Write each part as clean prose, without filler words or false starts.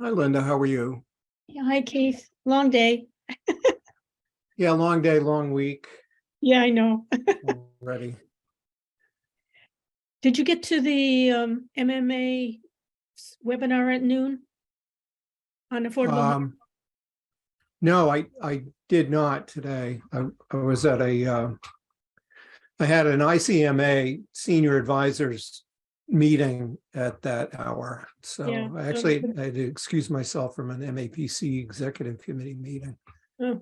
Hi, Linda. How are you? Yeah, hi, Keith. Long day. Yeah, long day, long week Yeah, I know. already. Did you get to the MMA webinar at noon on affordable? No, I did not today. I was at I had an ICMA senior advisors meeting at that hour. Yeah. So I actually I had to excuse myself from an MAPC executive committee meeting. Oh,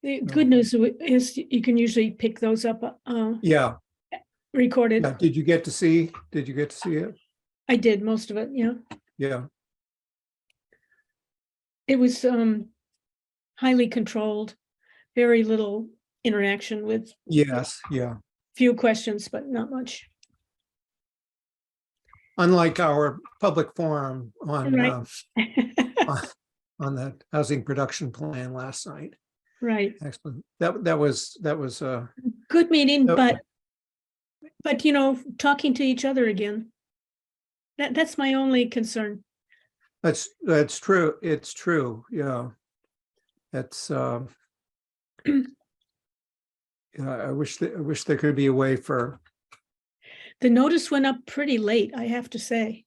the good news is you can usually pick those up Yeah. recorded. Yeah. Did you get to see it? I did most of it. Yeah, Yeah. it was highly controlled, very little interaction with Yes. Yeah. few questions, but not much. Unlike our public forum on Right. on the housing production plan last night. Right. Excellent. That was Good meeting, no- but talking to each other again. That's my only concern. that's true. It's true. Yeah. That's yeah, I wish there could be a way for The notice went up pretty late, I have to say.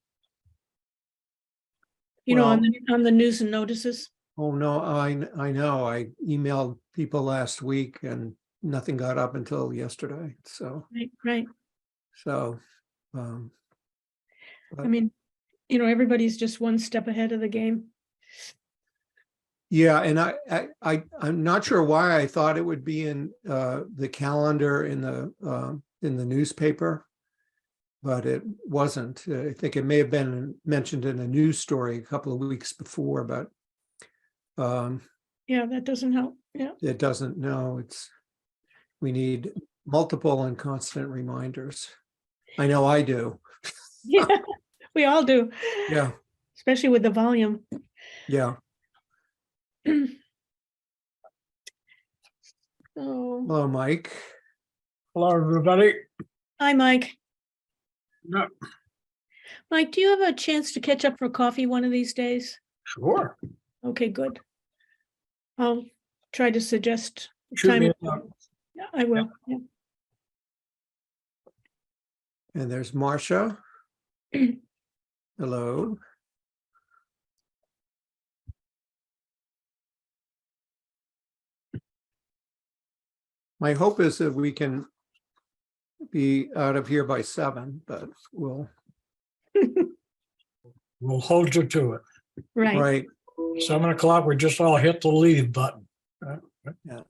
Well- On the news and notices. oh no, I know. I emailed people last week and nothing got up until yesterday. So Right. um I mean, everybody's just one step ahead of the game. yeah, and I'm not sure why I thought it would be in the calendar in the newspaper, but it wasn't. I think it may have been mentioned in a news story a couple of weeks before, but Yeah, that doesn't help. Yeah. it doesn't. No, we need multiple and constant reminders. I know I do. Yeah, we all do. Yeah, Especially with the volume. yeah. Oh, Hello, Mike. Hello, everybody. hi, Mike. No, Mike, do you have a chance to catch up for coffee one of these days? sure. Okay, good. I'll try to suggest Shoot time. me a note. Yeah, I will. Yeah. And there's Marcia. Hello. My hope is that we can be out of here by 7, but we'll, We'll hold you to it. Right. right. 7 o'clock, we just all hit the leave button. Yeah.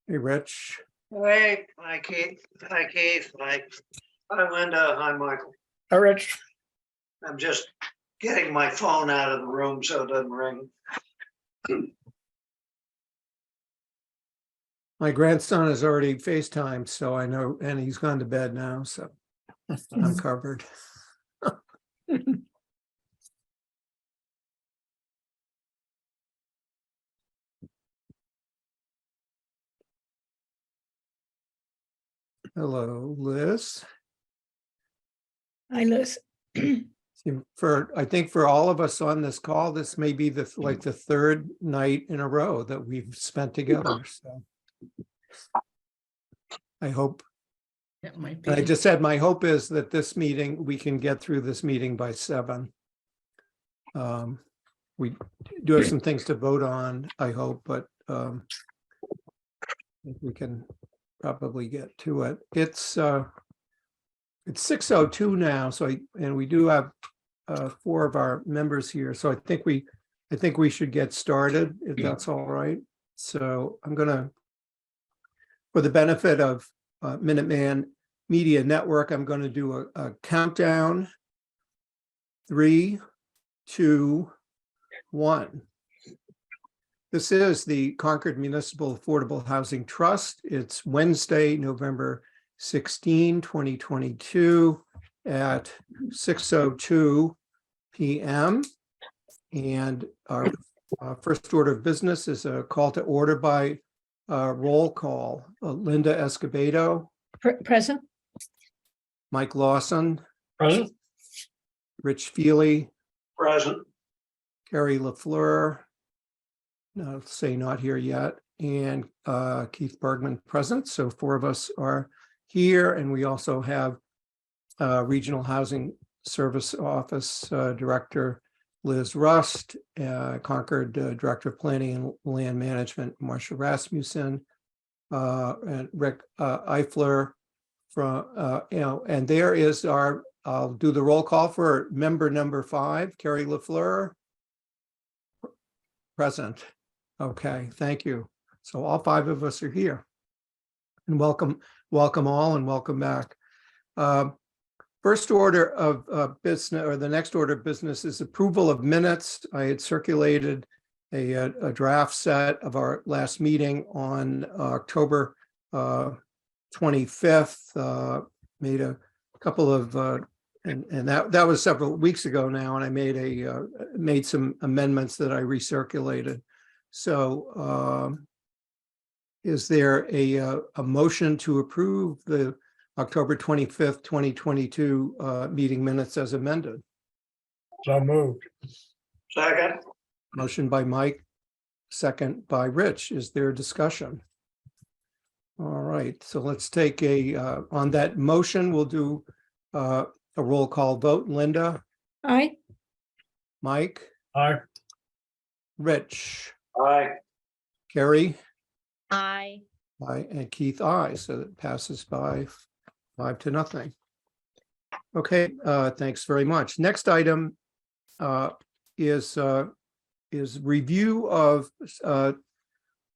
Hey, Rich. Hey, hi Keith, hi Linda, hi Michael. All right. I'm just getting my phone out of the room so it doesn't ring. My grandson has already FaceTimed, so I know, and he's gone to bed now, so I'm covered. Hello, Liz. Hi, Liz. I think for all of us on this call, this may be the third night in a row that we've spent together. So I hope. It might And I be. just said, my hope is that we can get through this meeting by 7. We do have some things to vote on, I hope, but I think we can probably get to it. It's 6:02 now, and we do have 4 of our members here, so I think we should get started if that's all right. So I'm gonna, for the benefit of Minuteman Media Network, I'm going to do a countdown. 3, 2, 1. This is the Concord Municipal Affordable Housing Trust. It's Wednesday, November 16, 2022 at 6:02 p.m. And our first order of business is a call to order by Roll call, Linda Escobedo, Present? Mike Lawson, Present? Rich Feely, Present. Carrie LaFleur, no, say not here yet, and Keith Bergman present. So 4 of us are here, and we also have Regional Housing Service Office Director Liz Rust, Concord Director of Planning and Land Management Marcia Rasmussen, and Rick Eifler from and there is our, I'll do the roll call for member number 5, Carrie LaFleur. Present. Okay, thank you. So all 5 of us are here. And welcome all, and welcome back. First order of business, or the next order of business, is approval of minutes. I had circulated a draft set of our last meeting on October 25th. Made a couple of and that was several weeks ago now, and I made some amendments that I recirculated. So is there a motion to approve the October 25th, 2022 meeting minutes as amended? So moved. Second. Motion by Mike, second by Rich. Is there discussion? All right, so let's take on that motion, we'll do a roll call vote. Linda, Aye. Mike, Aye. Rich, Aye. Carrie, Aye. aye, and Keith, aye. So that passes by 5-0. Okay, thanks very much. Next item is review of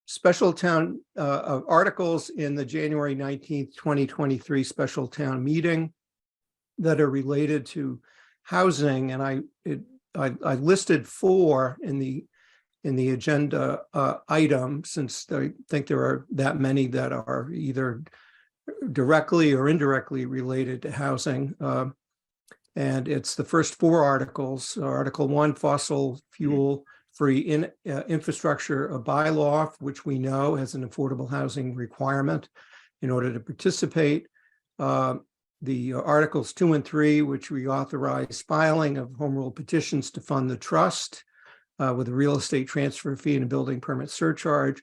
special town articles in the January 19th, 2023 special town meeting that are related to housing, and I listed 4 in the agenda item, since I think there are that many that are either directly or indirectly related to housing. And it's the first 4 articles. Article 1, fossil fuel free infrastructure, a bylaw, which we know has an affordable housing requirement in order to participate. The articles 2 and 3, which reauthorize filing of home rule petitions to fund the trust with a real estate transfer fee and a building permit surcharge.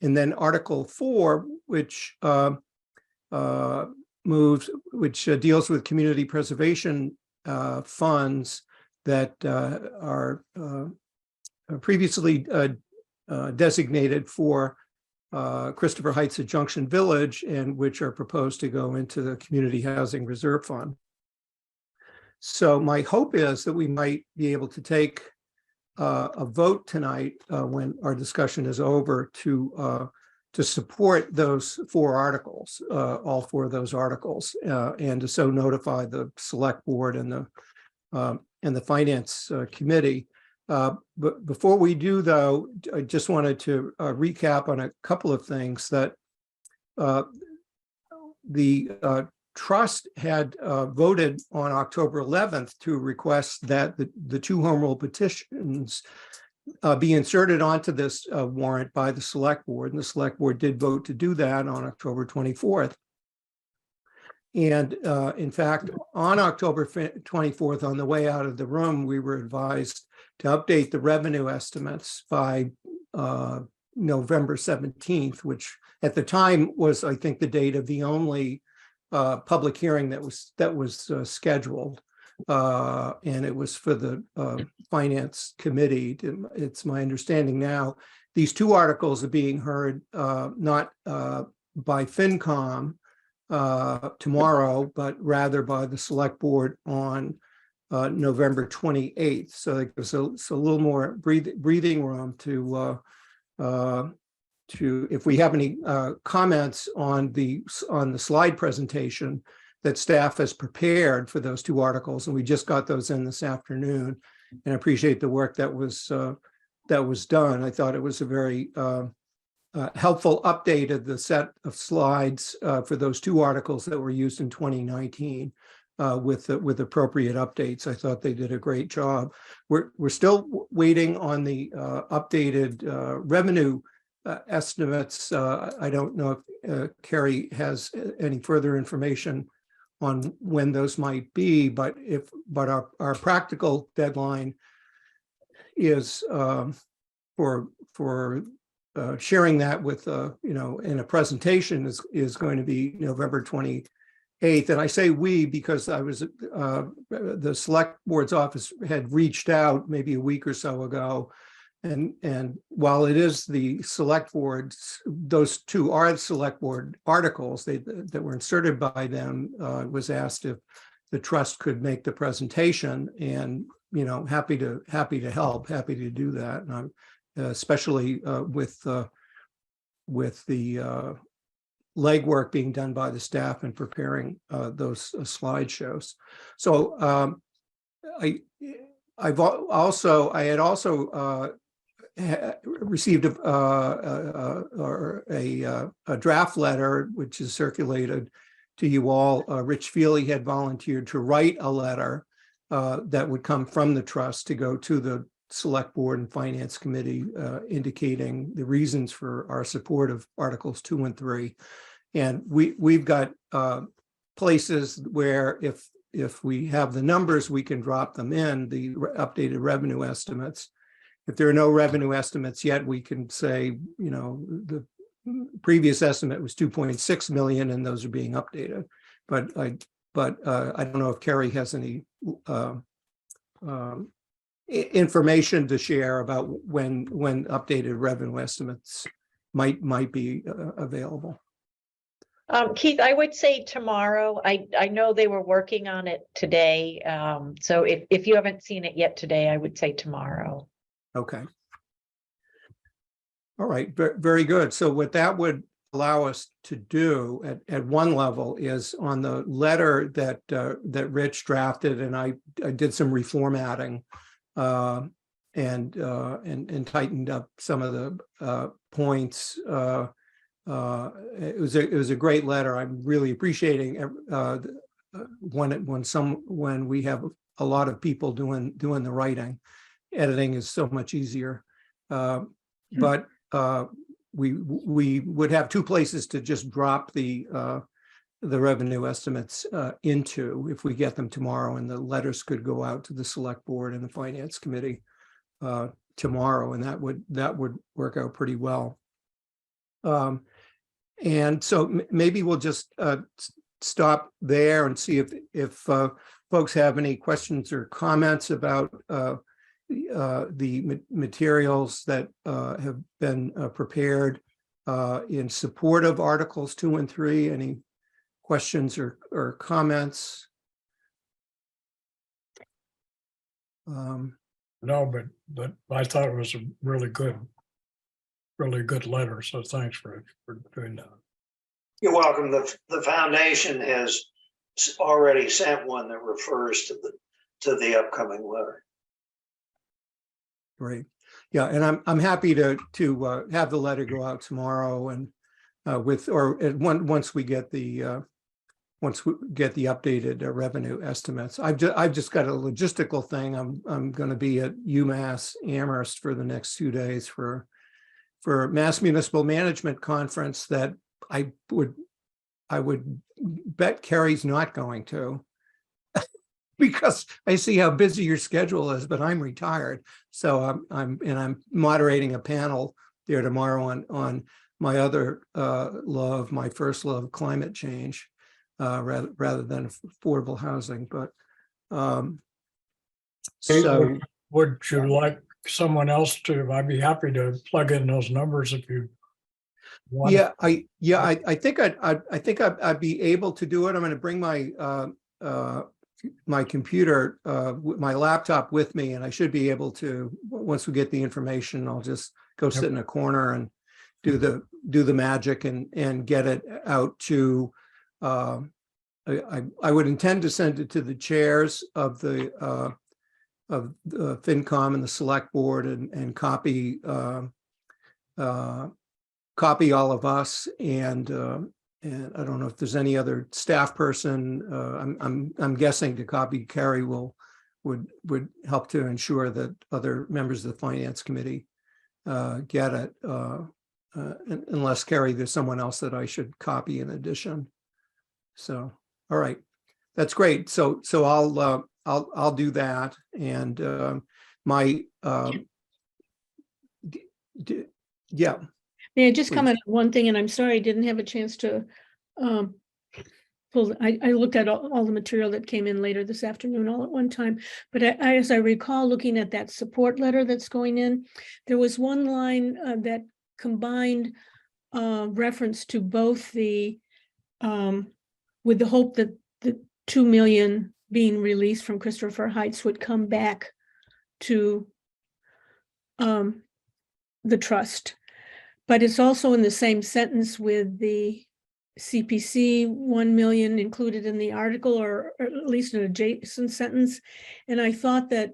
And then Article 4, which deals with community preservation funds that are previously designated for Christopher Heights at Junction Village, and which are proposed to go into the Community Housing Reserve Fund. So my hope is that we might be able to take a vote tonight when our discussion is over to support those 4 articles, all 4 of those articles, and to so notify the select board and the finance committee. But before we do, though, I just wanted to recap on a couple of things that the trust had voted on October 11th to request that the 2 home rule petitions be inserted onto this warrant by the select board, and the select board did vote to do that on October 24th. And in fact, on October 24th, on the way out of the room, we were advised to update the revenue estimates by November 17th, which at the time was, I think, the date of the only public hearing that was scheduled. And it was for the finance committee. It's my understanding now, these 2 articles are being heard not by FinCom tomorrow, but rather by the select board on November 28th. So it gives a little more breathing room to if we have any comments on the slide presentation that staff has prepared for those 2 articles, and we just got those in this afternoon, and I appreciate the work that was done. I thought it was a very helpful update of the set of slides for those 2 articles that were used in 2019 with appropriate updates. I thought they did a great job. We're still waiting on the updated revenue estimates. I don't know if Carrie has any further information on when those might be, but our practical deadline is for sharing that with in a presentation is going to be November 28th. And I say we because I was the select board's office had reached out maybe a week or so ago. And while it is the select boards, those two are the select board articles that were inserted by them, was asked if the trust could make the presentation, and happy to help, happy to do that. And I'm especially with the legwork being done by the staff and preparing those slideshows. So I had also received a draft letter, which is circulated to you all. Rich Feely had volunteered to write a letter that would come from the trust to go to the Select Board and Finance Committee, indicating the reasons for our support of Articles 2 and 3. And we've got places where if we have the numbers, we can drop them in, the updated revenue estimates. If there are no revenue estimates yet, we can say, the previous estimate was 2.6 million and those are being updated. But I don't know if Carrie has any information to share about when updated revenue estimates might be available. Keith, I would say tomorrow. I know they were working on it today. So if you haven't seen it yet today, I would say tomorrow. Okay. All right, very good. So what that would allow us to do at one level is on the letter that Rich drafted, and I did some reformatting and tightened up some of the points. It was a great letter. I'm really appreciating when we have a lot of people doing the writing. Editing is so much easier, but we would have two places to just drop the revenue estimates into if we get them tomorrow, and the letters could go out to the Select Board and the Finance Committee tomorrow, and that would work out pretty well. And so maybe we'll just stop there and see if folks have any questions or comments about the materials that have been prepared in support of Articles 2 and 3. Any questions or comments? No, but I thought it was a really good letter. So thanks for doing that. You're welcome. The foundation has already sent one that refers to the upcoming letter. Great. Yeah, and I'm happy to have the letter go out tomorrow, and once we get the updated revenue estimates. I've just got a logistical thing. I'm going to be at UMass Amherst for the next 2 days for Mass Municipal Management Conference that I would bet Carrie's not going to. Because I see how busy your schedule is, but I'm retired, so I'm moderating a panel there tomorrow on my other love, my first love, climate change, rather than affordable housing. But so would you like someone else to? I'd be happy to plug in those numbers if you want. I think I'd be able to do it. I'm going to bring my computer, my laptop with me, and I should be able to, once we get the information, I'll just go sit in a corner and do the magic and get it out to, I would intend to send it to the chairs of the FinCom and the Select Board and copy all of us, and I don't know if there's any other staff person. I'm guessing to copy Carrie would help to ensure that other members of the Finance Committee get it. unless Carrie, there's someone else that I should copy in addition. So, all right, that's great. So I'll do that. And my, yeah, May I just Please. comment on one thing, and I'm sorry I didn't have a chance to I looked at all the material that came in later this afternoon all at one time, but as I recall, looking at that support letter that's going in, there was one line that combined reference to both the with the hope that the 2 million being released from Christopher Heights would come back to the trust. But it's also in the same sentence with the CPC 1 million included in the article, or at least an adjacent sentence. And I thought that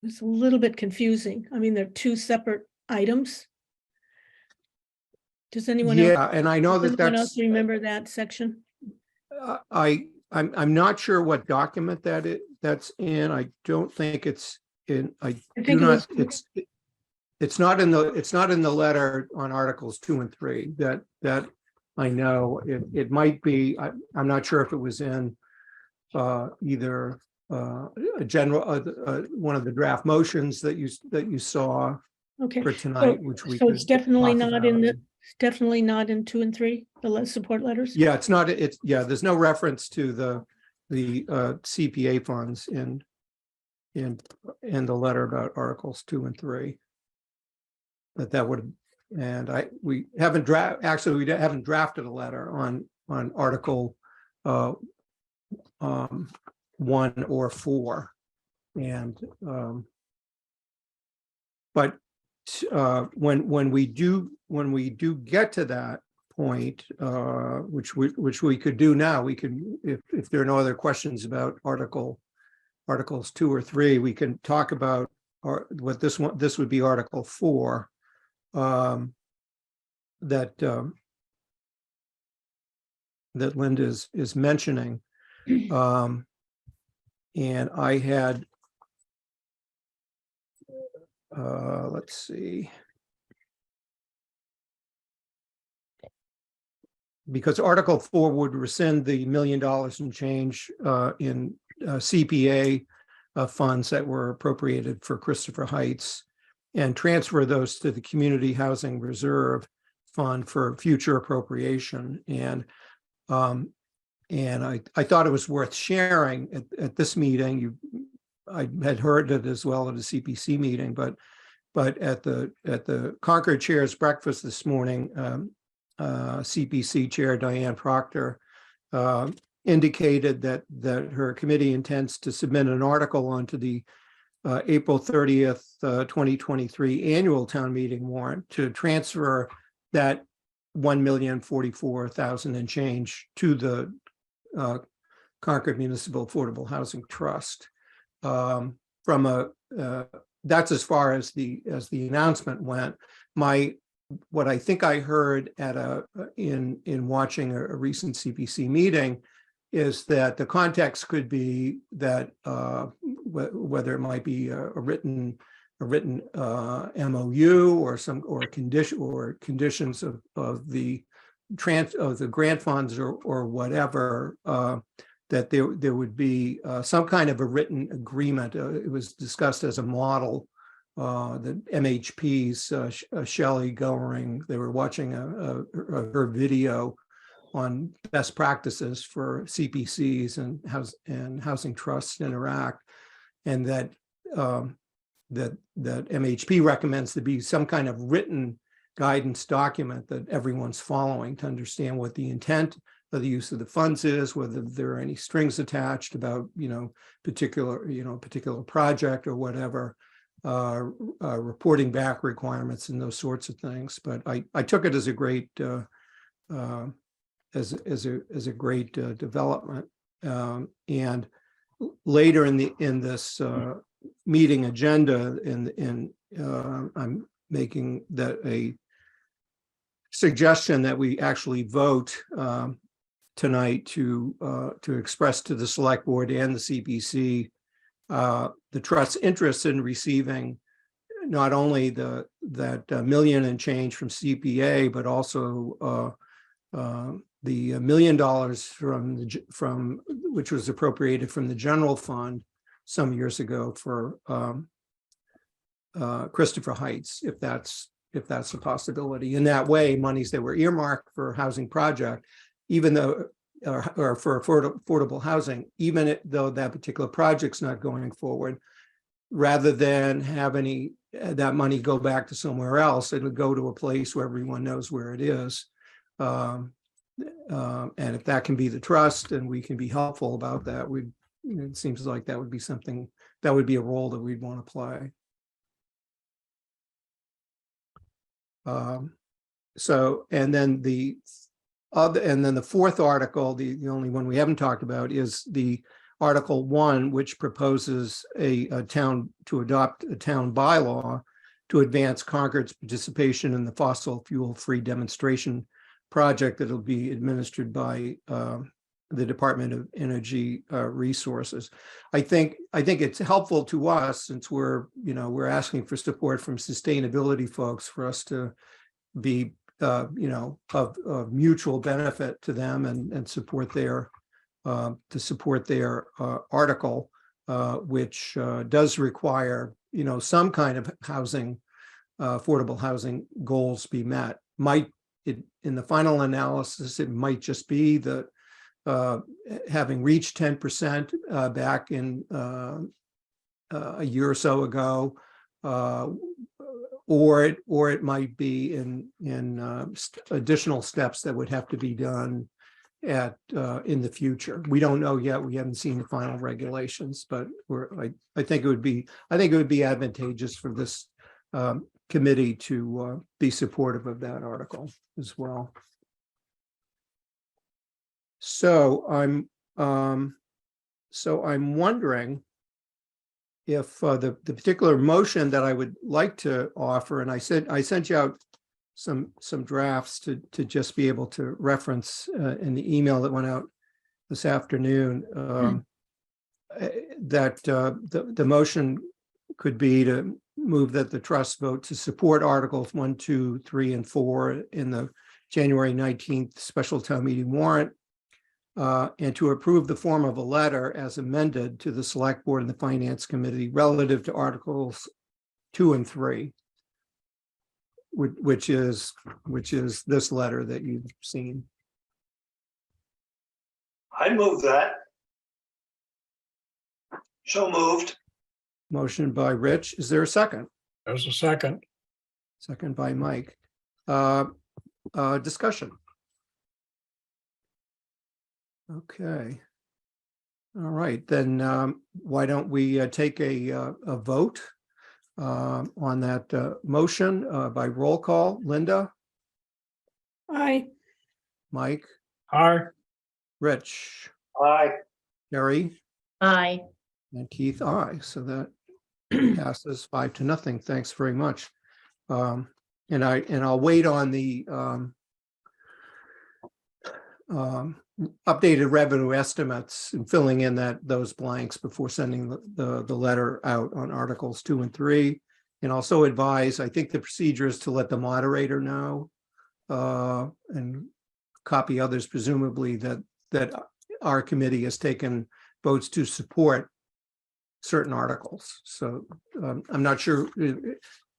it's a little bit confusing. I mean, they're two separate items. Does anyone else? yeah, and I know that Anyone else that's, remember that section? I'm not sure what document that's in. I don't think it's in, I I do think it not, was, it's not in the letter on Articles 2 and 3 that I know. It might be, I'm not sure if it was in either a general, one of the draft motions that you saw okay. for tonight, which we So could it's definitely talk not in about. definitely not in 2 and 3, the support letters? Yeah, it's not, there's no reference to the CPA funds in the letter about Articles 2 and 3. That would, and we haven't drafted a letter on Article 1 or 4. And but when we do get to that point, which we could do now, we can, if there are no other questions about Articles 2 or 3, we can talk about what this would be Article 4, that Linda is mentioning. And I had, let's see, because Article 4 would rescind the $1 million and change in CPA funds that were appropriated for Christopher Heights and transfer those to the Community Housing Reserve Fund for future appropriation. And I thought it was worth sharing at this meeting. I had heard it as well at a CPC meeting, but at the Concord Chair's breakfast this morning, CPC Chair Diane Proctor indicated that her committee intends to submit an article onto the April 30th, 2023 annual town meeting warrant to transfer that $1,044,000 and change to the Concord Municipal Affordable Housing Trust. That's as far as the announcement went. What I think I heard at in watching a recent CPC meeting is that the context could be that whether it might be a written MOU or conditions of the grant funds or whatever, that there would be some kind of a written agreement. It was discussed as a model. The MHP's Shelley Goering, they were watching her video on best practices for CPCs and housing trusts interact, and that MHP recommends to be some kind of written guidance document that everyone's following to understand what the intent of the use of the funds is, whether there are any strings attached about particular project or whatever, reporting back requirements and those sorts of things. But I took it as a great development. And later in this meeting agenda, I'm making that a suggestion that we actually vote tonight to express to the select board and the CPC the trust's interest in receiving not only that million and change from CPA, but also the $1 million from which was appropriated from the general fund some years ago for Christopher Heights, if that's a possibility. In that way, monies that were earmarked for housing project, even though or for affordable housing, even though that particular project's not going forward, rather than have any that money go back to somewhere else, it would go to a place where everyone knows where it is. And if that can be the trust and we can be helpful about that, it seems like that would be something, that would be a role that we'd want to play. So, and then the fourth article, the only one we haven't talked about, is the Article 1, which proposes a town to adopt a town bylaw to advance Concord's participation in the fossil fuel-free demonstration project that will be administered by the Department of Energy Resources. I think it's helpful to us, since we're asking for support from sustainability folks, for us to be of mutual benefit to them and support their article, which does require some kind of housing, affordable housing goals be met. In the final analysis, it might just be that having reached 10% back in a year or so ago, or it might be in additional steps that would have to be done in the future. We don't know yet. We haven't seen the final regulations, but I think it would be advantageous for this committee to be supportive of that article as well. So I'm wondering if the particular motion that I would like to offer, and I sent you out some drafts to just be able to reference in the email that went out this afternoon, that the motion could be to move that the trust vote to support Articles 1, 2, 3, and 4 in the January 19th special town meeting warrant, and to approve the form of a letter as amended to the Select Board and the Finance Committee relative to Articles 2 and 3, which is this letter that you've seen. I move that. So moved. Motion by Rich. Is there a second? There's a second. Second by Mike. Discussion. Okay. All right, then why don't we take a vote on that motion by roll call. Linda? Aye. Mike? Aye. Rich? Aye. Gary? Aye. And Keith, aye. So that passes 5-0. Thanks very much. And I'll wait on the updated revenue estimates and filling in those blanks before sending the letter out on Articles 2 and 3. And also advise, I think the procedure is to let the moderator know and copy others, presumably, that our committee has taken votes to support certain articles. So I'm not sure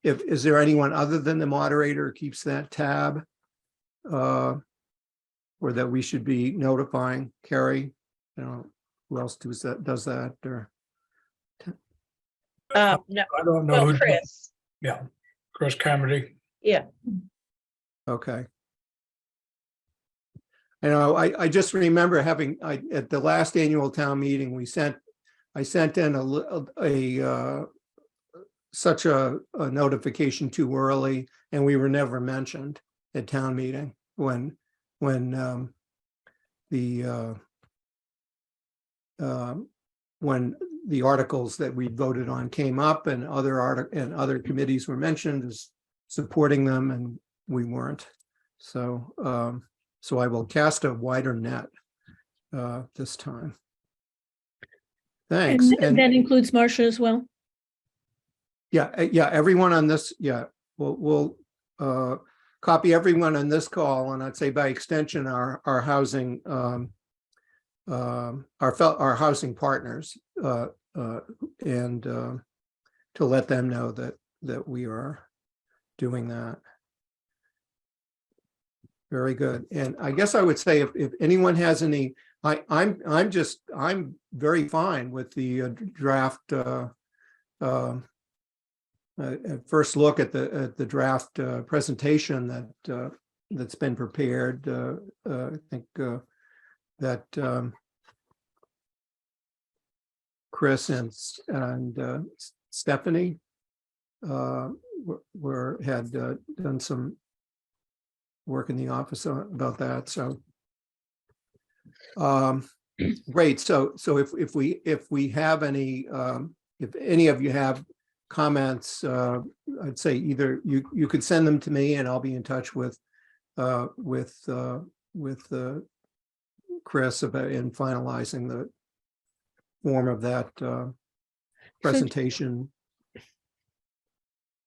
is there anyone other than the moderator who keeps that tab, or that we should be notifying. Carrie, who else does that? Or No, I don't know. well, who- Chris. Yeah, Chris Carmody. Yeah. okay. I just remember having at the last annual town meeting, I sent in such a notification too early, and we were never mentioned at town meeting when the articles that we voted on came up, and other committees were mentioned as supporting them, and we weren't. So I will cast a wider net this time. Thanks. And that includes Marcia as well. Yeah, everyone on this, yeah, we'll copy everyone on this call, and I'd say by extension, our housing, our housing partners, and to let them know that we are doing that. Very good. And I guess I would say if anyone has any, I'm very fine with the draft, at first look at the draft presentation that's been prepared. I think that Chris and Stephanie had done some work in the office about that. So great. So if we have any, if any of you have comments, I'd say either you could send them to me and I'll be in touch with Chris about in finalizing the form of that presentation.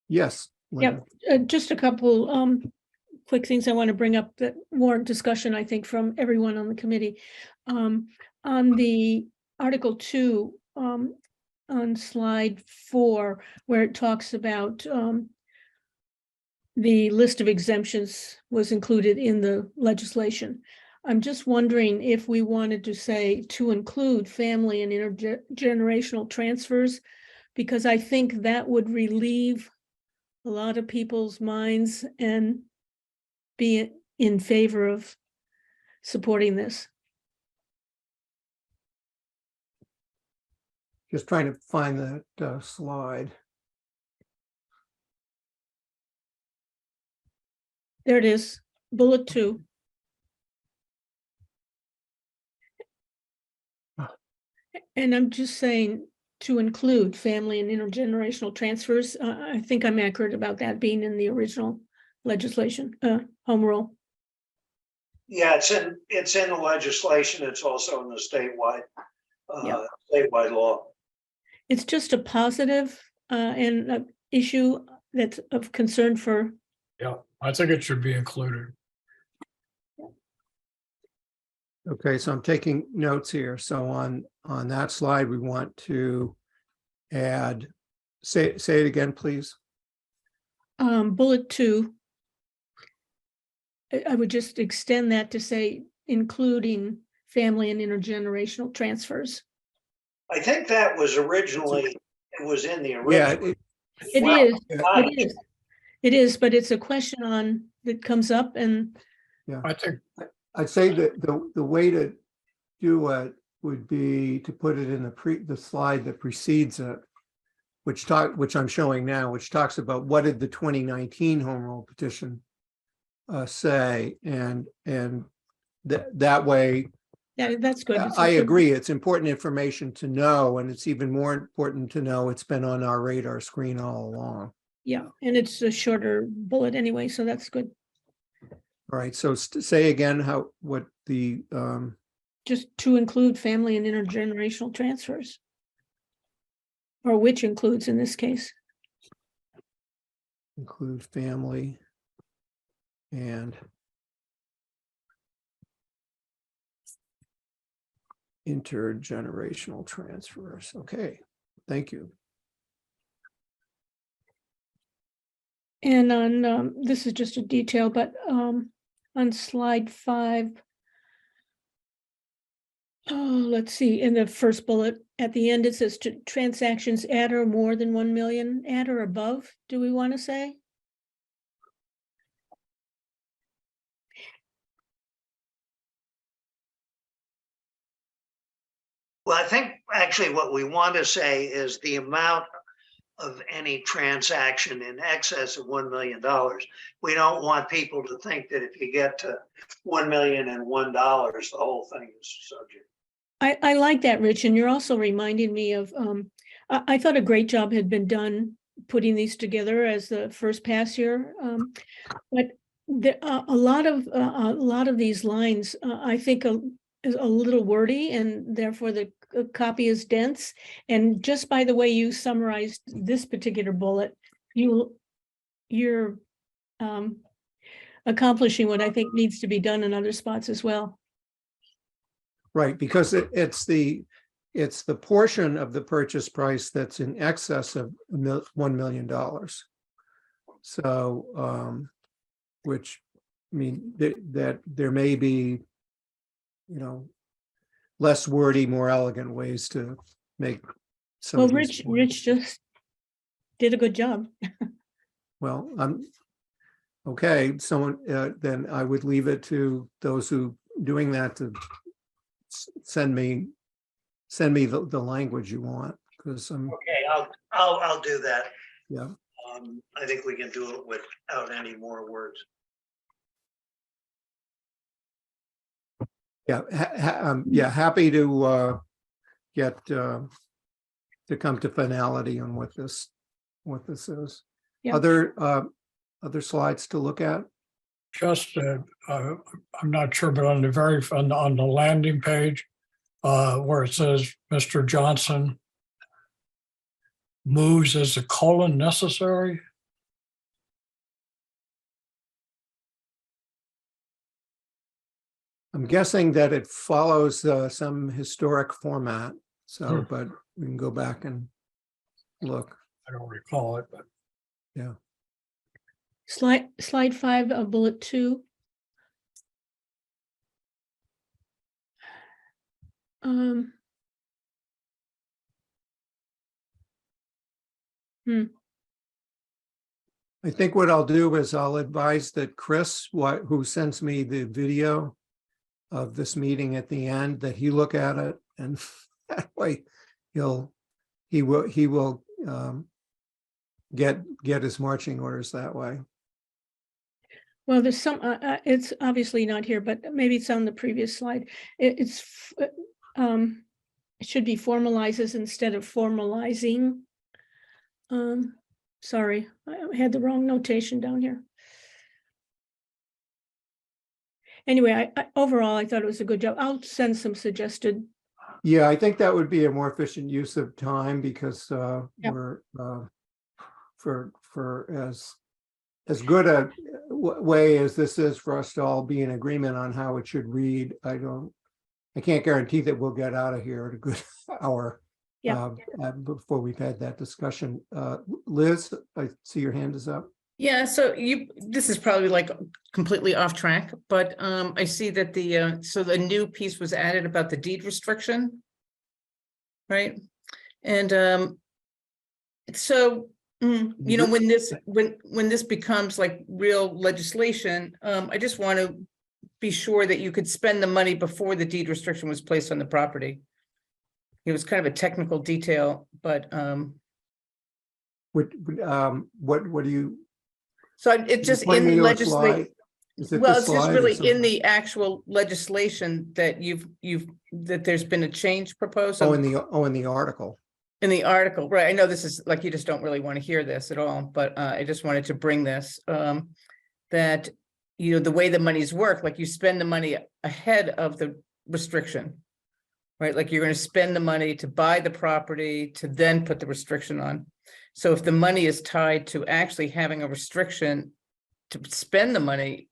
Yes. Yeah, just a couple quick things I want to bring up that warrant discussion, I think, from everyone on the committee. On the Article 2, on slide 4, where it talks about the list of exemptions was included in the legislation. I'm just wondering if we wanted to say to include family and intergenerational transfers, because I think that would relieve a lot of people's minds and be in favor of supporting this. Just trying to find that slide. There it is, bullet 2. And I'm just saying to include family and intergenerational transfers. I think I'm accurate about that being in the original legislation, home rule. Yeah, it's in the legislation. It's also in the statewide law. It's just a positive and an issue that's of concern for. Yeah, I think it should be included. Okay, so I'm taking notes here. So on that slide, we want to add, say it again, please. Bullet 2. I would just extend that to say including family and intergenerational transfers. I think that was originally, it was in the original. Yeah, It is, but it's a question that comes up, and I think I'd say that the way to do it would be to put it in the slide that precedes it, which I'm showing now, which talks about what did the 2019 home rule petition say, and that way. yeah, that's good. I agree. It's important information to know, and it's even more important to know it's been on our radar screen all along. Yeah, and it's a shorter bullet anyway, so that's good. All right. So say again what the Just to include family and intergenerational transfers, or which includes in this case. include family and intergenerational transfers. Okay, thank you. And on this is just a detail, but on slide 5, let's see, in the first bullet at the end it says transactions at or more than 1 million, at or above. Do we want to say? Well, I think actually what we want to say is the amount of any transaction in excess of $1 million. We don't want people to think that if you get to $1,001,001, the whole thing is subject. I like that, Rich, and you're also reminding me of, I thought a great job had been done putting these together as the first pass here, but there, a lot of these lines, I think, is a little wordy, and therefore the copy is dense. And just by the way you summarized this particular bullet, you're accomplishing what I think needs to be done in other spots as well. Right, because it's the portion of the purchase price that's in excess of $1 million. So, which, I mean, that there may be, less wordy, more elegant ways to make some Well, of these points. Rich just did a good job. Well, okay, someone, then I would leave it to those who doing that to send me the language you want, because Okay, I'll do that. yeah. I think we can do it without any more words. Yeah, yeah, happy to get to come to finality on what this is. Yeah. Other slides to look at? Just, I'm not sure, but on the landing page, where it says Mr. Johnson moves as a colon necessary. I'm guessing that it follows some historic format, so, but we can go back and look. I don't recall it, but Yeah. Slide 5, bullet 2. I think what I'll do is I'll advise that Chris, who sends me the video of this meeting at the end, that he look at it, and that way he will get his marching orders that way. Well, there's some, it's obviously not here, but maybe it's on the previous slide. It should be formalizes instead of formalizing. Sorry, I had the wrong notation down here. Anyway, overall, I thought it was a good job. I'll send some suggested. Yeah, I think that would be a more efficient use of time, because Yep. we're for as good a way as this is for us to all be in agreement on how it should read. I can't guarantee that we'll get out of here at a good hour. Yeah. Before we've had that discussion. Liz, I see your hand is up. Yeah, so this is probably like completely off track, but I see that so the new piece was added about the deed restriction. Right? And so when this becomes like real legislation, I just want to be sure that you could spend the money before the deed restriction was placed on the property. It was kind of a technical detail, but What do you? so it's just point me in to a legislation. slide? Well, it's just really in the actual legislation that that there's been a change proposed. in the article. In the article, right? I know this is like, you just don't really want to hear this at all, but I just wanted to bring this, that, the way the monies work, like you spend the money ahead of the restriction, right? Like you're going to spend the money to buy the property to then put the restriction on. So if the money is tied to actually having a restriction to spend the money,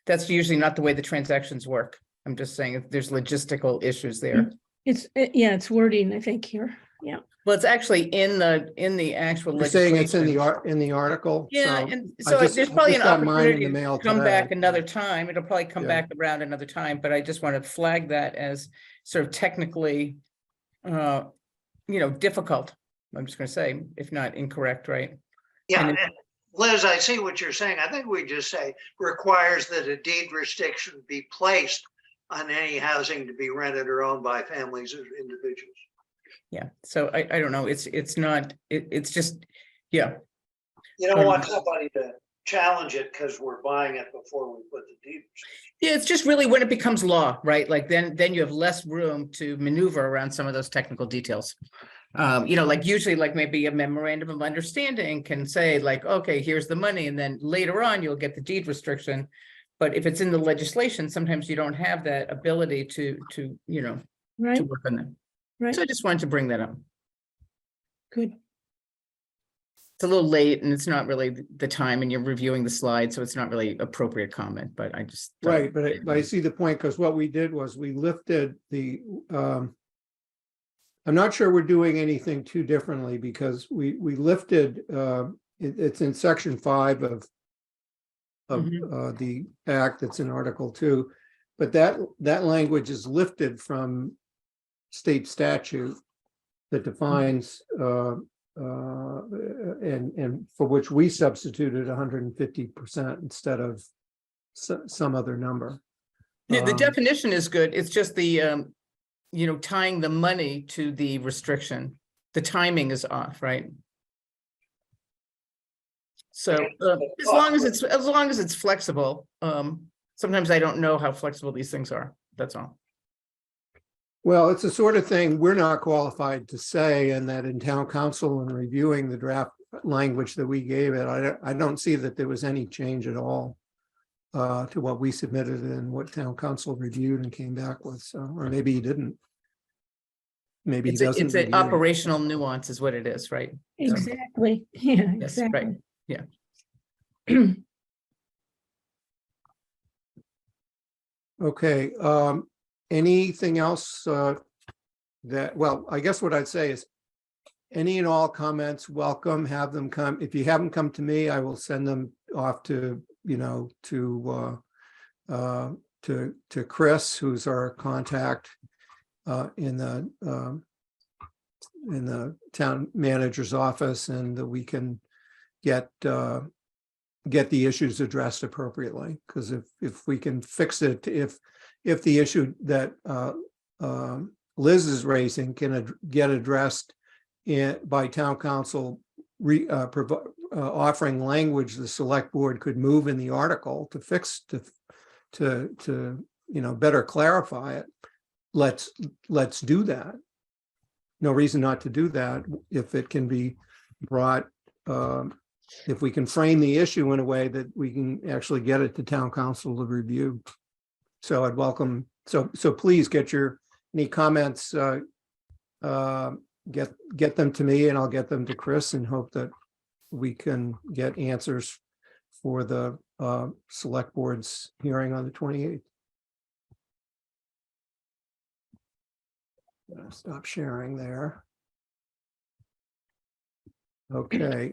that's usually not the way the transactions work. I'm just saying if there's logistical issues there. It's wording, I think, here. Yeah. Well, it's actually in the actual You're saying legislation. it's in the article? Yeah, so and so there's probably an got mine in opportunity the mail to come today. back another time. It'll probably come Yeah. back around another time, but I just want to flag that as sort of technically, difficult. I'm just going to say, if not incorrect, right? Yeah, And and Liz, I see what you're saying. I think we just say requires that a deed restriction be placed on any housing to be rented or owned by families or individuals. Yeah, so I don't know. It's not, it's just, yeah. You don't want somebody to challenge it because we're buying it before we put the deed restriction. Yeah, it's just really when it becomes law, right? Like then you have less room to maneuver around some of those technical details. Like usually like maybe a memorandum of understanding can say like, okay, here's the money. And then later on, you'll get the deed restriction. But if it's in the legislation, sometimes you don't have that ability to right, work on that. right, So I just wanted to bring that up. good. It's a little late and it's not really the time and you're reviewing the slide, so it's not really appropriate comment, but I just. thought- Right, but I see the point, because what we did was we lifted the, I'm not sure we're doing anything too differently, because we lifted, it's in section 5 of the act that's in Article 2, but that language is lifted from state statute that defines and for which we substituted 150% instead of some other number. Yeah, the definition is good. It's just the, tying the money to the restriction. The timing is off, right? So as long as it's flexible, sometimes I don't know how flexible these things are. That's all. Well, it's the sort of thing we're not qualified to say, and that in town council and reviewing the draft language that we gave it, I don't see that there was any change at all to what we submitted and what town council reviewed and came back with. So, or maybe he didn't. Maybe he doesn't. It's an review it. operational nuance is what it is, right? Exactly, yeah, Yes, right. exactly. Yeah. Okay, anything else that, well, I guess what I'd say is any and all comments, welcome, have them come. If you haven't come to me, I will send them off to, to Chris, who's our contact in the town manager's office, and that we can get the issues addressed appropriately. Because if we can fix it, if the issue that Liz is raising can get addressed by town council, offering language the select board could move in the article to fix, to better clarify it, let's do that. No reason not to do that if it can be brought, if we can frame the issue in a way that we can actually get it to town council to review. So I'd welcome, so please get any comments, get them to me, and I'll get them to Chris, and hope that we can get answers for the select board's hearing on the 28th. Stop sharing there. Okay,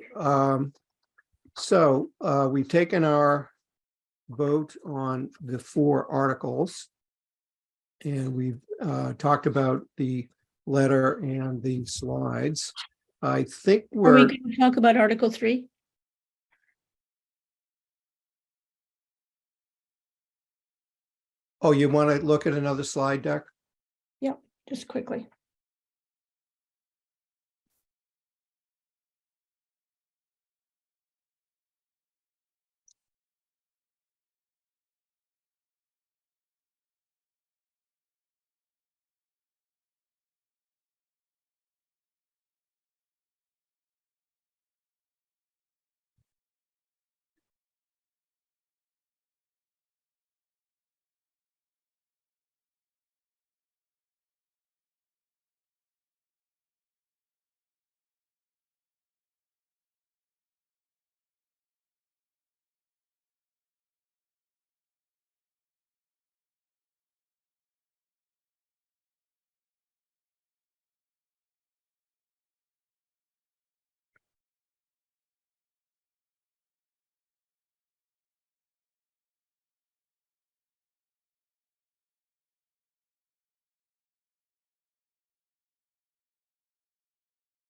so we've taken our vote on the 4 articles, and we've talked about the letter and the slides. I think Are we we're, going to talk about Article 3? oh, you want to look at another slide deck? Just quickly.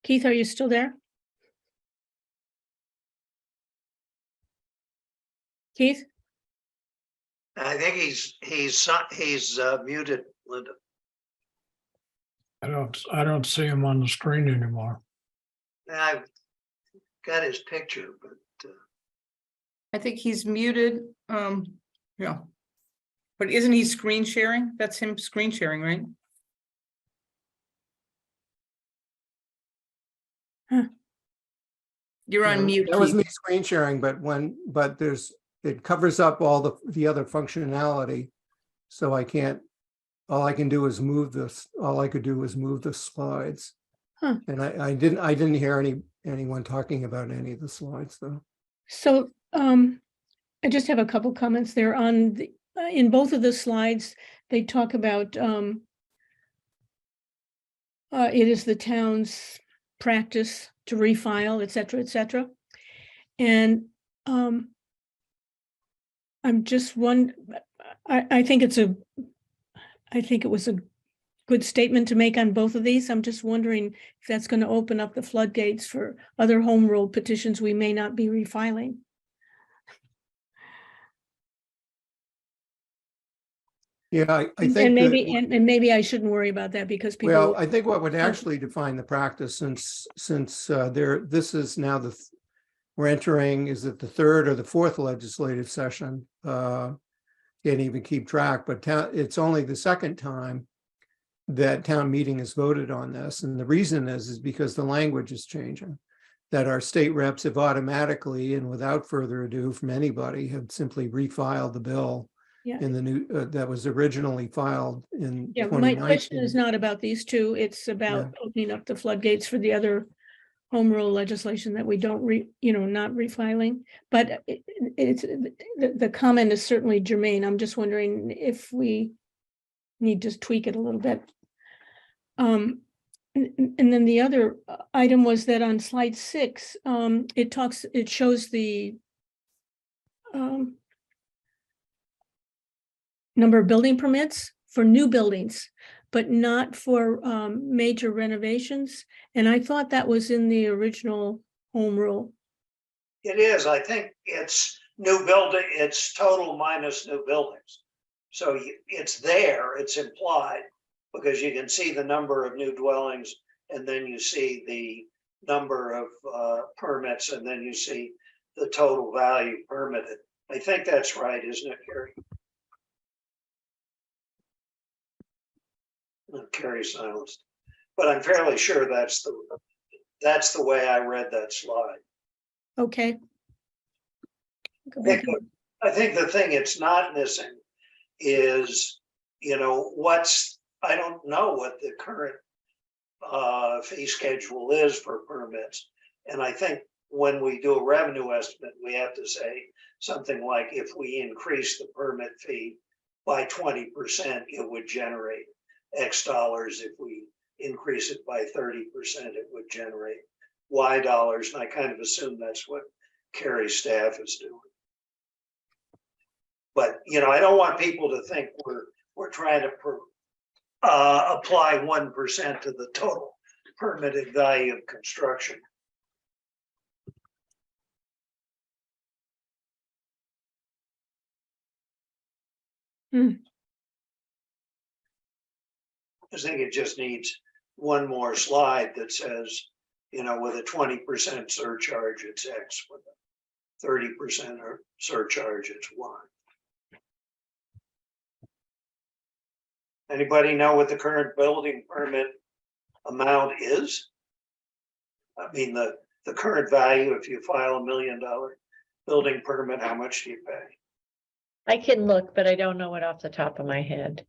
Keith, are you still there? Keith? I think he's muted, Linda. I don't see him on the screen anymore. I've got his picture, but I think he's muted. Yeah. But isn't he screen sharing? That's him screen sharing, right? You're on mute. That was Keith. me screen sharing, but it covers up all the other functionality. So I can't all I can do is move this, all I could do was move the slides. Huh. And I didn't hear anyone talking about any of the slides though. So I just have a couple comments there on the, in both of the slides, they talk about it is the town's practice to refile, et cetera, et cetera. And I'm just I think it was a good statement to make on both of these. I'm just wondering if that's going to open up the floodgates for other home rule petitions we may not be refiling. Yeah, I think. And maybe, that- and maybe I shouldn't worry about that because people. Well, I think what would actually define the practice, since this is now we're entering, is it the third or the fourth legislative session? Can't even keep track, but it's only the second time that town meeting has voted on this. And the reason is because the language is changing, that our state reps have automatically and without further ado from anybody have simply refiled the bill Yeah. in the new, that was originally filed in Yeah, my question 2019. is not about these two. It's about opening up the floodgates for the other home rule legislation that we don't not refiling. But it's the comment is certainly germane. I'm just wondering if we need to tweak it a little bit. And then the other item was that on slide 6, it shows the number of building permits for new buildings, but not for major renovations. And I thought that was in the original home rule. It is, I think it's new building, it's total minus new buildings. So it's there, it's implied, because you can see the number of new dwellings, and then you see the number of permits, and then you see the total value permitted. I think that's right, isn't it, Carrie? Carrie's silenced, but I'm fairly sure that's the way I read that slide. Okay. I think the thing it's not missing is, I don't know what the current fee schedule is for permits. And I think when we do a revenue estimate, we have to say something like, if we increase the permit fee by 20%, it would generate X dollars. If we increase it by 30%, it would generate Y dollars. And I kind of assume that's what Carrie's staff is doing. But, I don't want people to think we're trying to apply 1% to the total permitted value of construction. I think it just needs one more slide that says, with a 20% surcharge, it's X. With a 30% or surcharge, it's Y. Anybody know what the current building permit amount is? I mean, the current value, if you file $1 million building permit, how much do you pay? I can look, but I don't know it off the top of my head.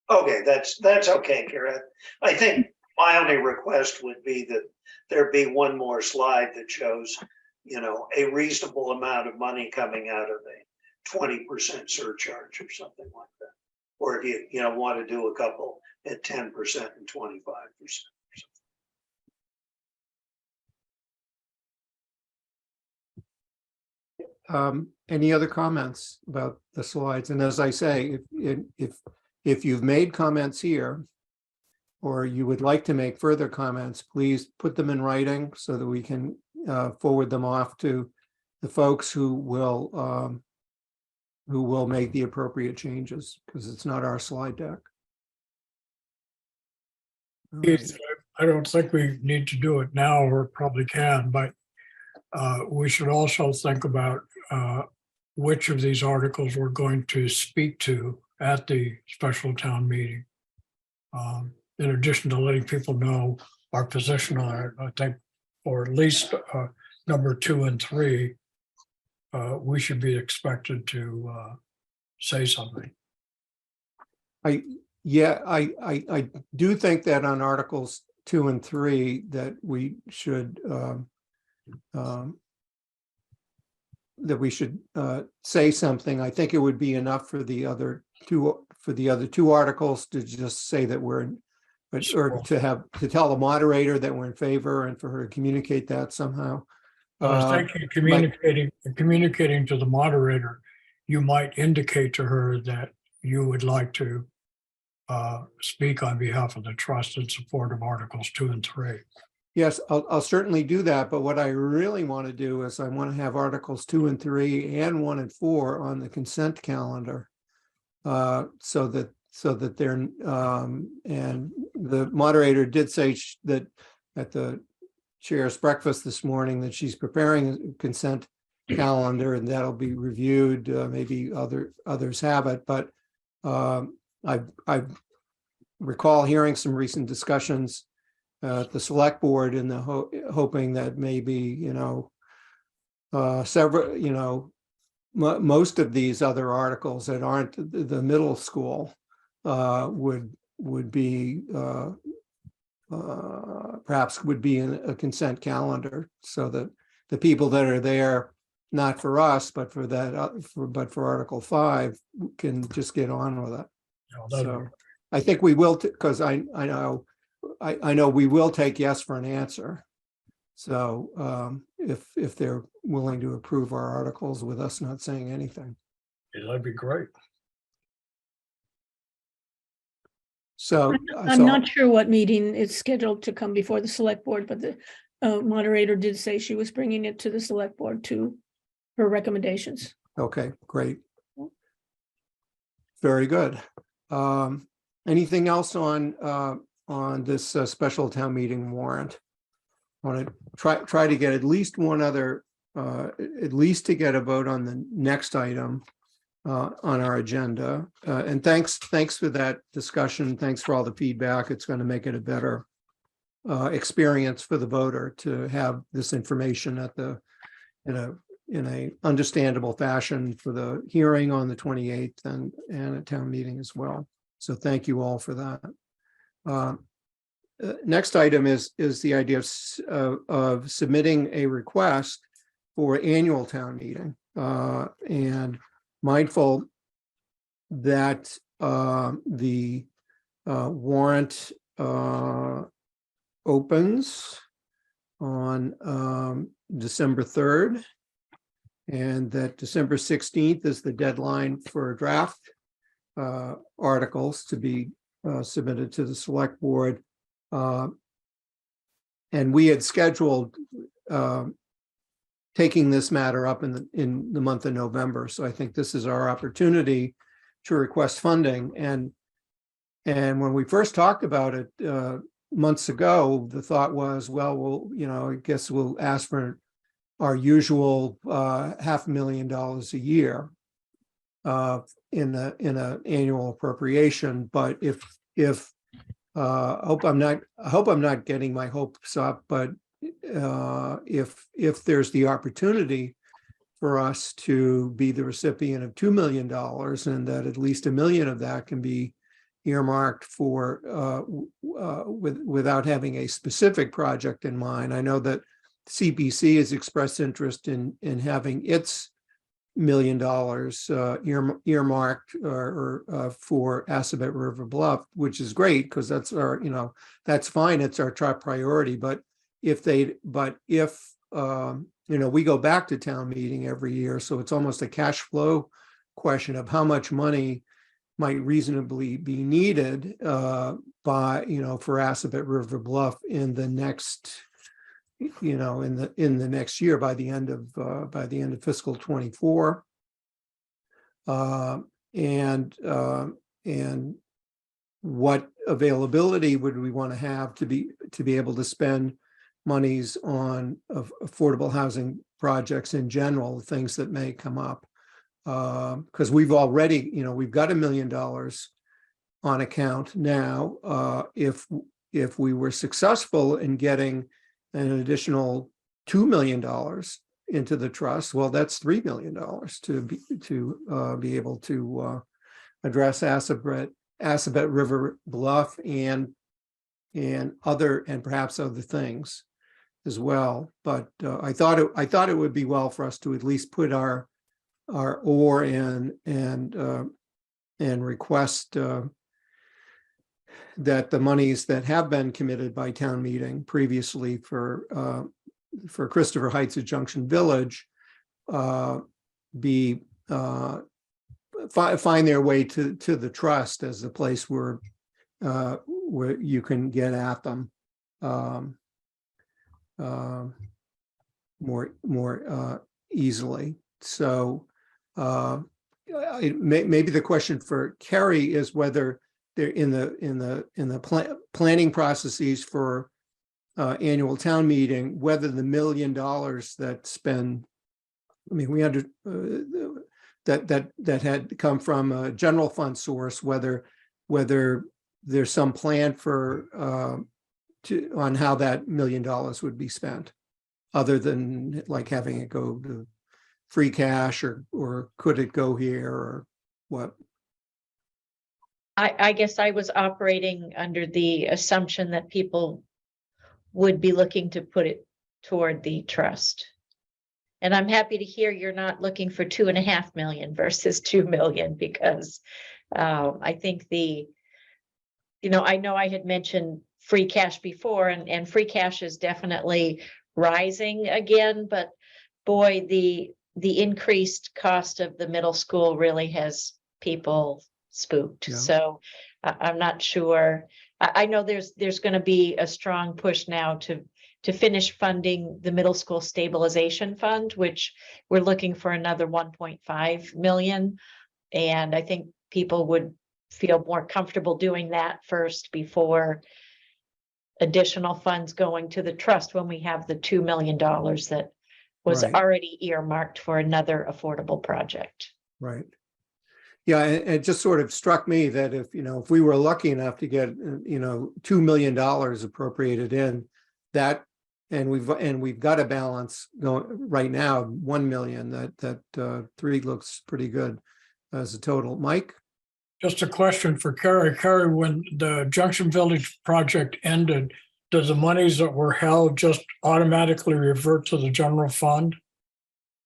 Okay, that's okay, Kara. I think my only request would be that there be one more slide that shows, a reasonable amount of money coming out of a 20% surcharge or something like that. Or if you want to do a couple at 10% and 25%. Any other comments about the slides? And as I say, if you've made comments here, or you would like to make further comments, please put them in writing so that we can forward them off to the folks who will make the appropriate changes, because it's not our slide deck. All right. I don't think we need to do it now, or probably can, but we should also think about which of these articles we're going to speak to at the special town meeting. In addition to letting people know our position on it, I think for at least number 2 and 3, we should be expected to say something. Yeah, I do think that on Articles 2 and 3 that we should say something. I think it would be enough for the other two articles to just say that we're or to tell the moderator that we're in favor and for her to communicate that somehow. I was thinking communicating to the moderator, you might indicate to her that you would like to speak on behalf of the trust in support of Articles 2 and 3. Yes, I'll certainly do that. But what I really want to do is I want to have Articles 2 and 3 and 1 and 4 on the consent calendar. So that they're, and the moderator did say that at the chair's breakfast this morning that she's preparing a consent calendar and that'll be reviewed. Maybe others have it, but I recall hearing some recent discussions at the select board and hoping that maybe, several, most of these other articles that aren't the middle school would be perhaps would be in a consent calendar, so that the people that are there, not for us, but for that, but for Article 5, can just get on with it. So I think we will, because I know we will take yes for an answer. So if they're willing to approve our articles with us not saying anything. That'd be great. So I'm not sure what meeting is scheduled to come before the select board, but the moderator did say she was bringing it to the select board to her recommendations. Okay, great. Very good. Anything else on this special town meeting warrant? I want to try to get at least one other, at least to get a vote on the next item on our agenda. And thanks for that discussion. Thanks for all the feedback. It's going to make it a better experience for the voter to have this information at the in a understandable fashion for the hearing on the 28th and a town meeting as well. So thank you all for that. Next item is the idea of submitting a request for annual town meeting, and mindful that the warrant opens on December 3rd, and that December 16th is the deadline for draft articles to be submitted to the select board. And we had scheduled taking this matter up in the month of November. So I think this is our opportunity to request funding. And when we first talked about it months ago, the thought was, well, I guess we'll ask for our usual $500,000 a year in an annual appropriation. But I hope I'm not getting my hopes up, but if there's the opportunity for us to be the recipient of $2 million, and that at least $1 million of that can be earmarked for without having a specific project in mind. I know that CPC has expressed interest in having its $1 million earmarked or for Assabet River Bluff, which is great because that's our, that's fine. It's our top priority. But if we go back to town meeting every year, so it's almost a cash flow question of how much money might reasonably be needed for Assabet River Bluff in the next, in the next year by the end of fiscal 24, and what availability would we want to have to be able to spend monies on affordable housing projects in general, things that may come up, because we've already, we've got $1 million on account now. If we were successful in getting an additional $2 million into the trust, well, that's $3 million to be able to address Assabet Assabet River Bluff and perhaps other things as well. But I thought it would be well for us to at least put our oar in and request that the monies that have been committed by town meeting previously for Christopher Heights at Junction Village be find their way to the trust as the place where you can get at them more easily. So maybe the question for Kerry is whether they're in the planning processes for annual town meeting, whether the $1 million that's been, I mean, we under that had come from a general fund source, whether there's some plan for on how that $1 million would be spent, other than like having it go to free cash, or could it go here, or what? I guess I was operating under the assumption that people would be looking to put it toward the trust. And I'm happy to hear you're not looking for 2.5 million versus 2 million, because I think I know I had mentioned free cash before, and free cash is definitely rising again, but boy, the increased cost of the middle school really has people spooked. Yeah. So I'm not sure. I know there's going to be a strong push now to finish funding the middle school stabilization fund, which we're looking for another 1.5 million. And I think people would feel more comfortable doing that first before additional funds going to the trust, when we have the $2 million that was Right. already earmarked for another affordable project. Right. Yeah, it just sort of struck me that if we were lucky enough to get $2 million appropriated in that, and we've got a balance going right now, 1 million, that 3 looks pretty good as a total. Mike? Just a question for Carrie. Carrie, when the Junction Village project ended, does the monies that were held just automatically revert to the general fund?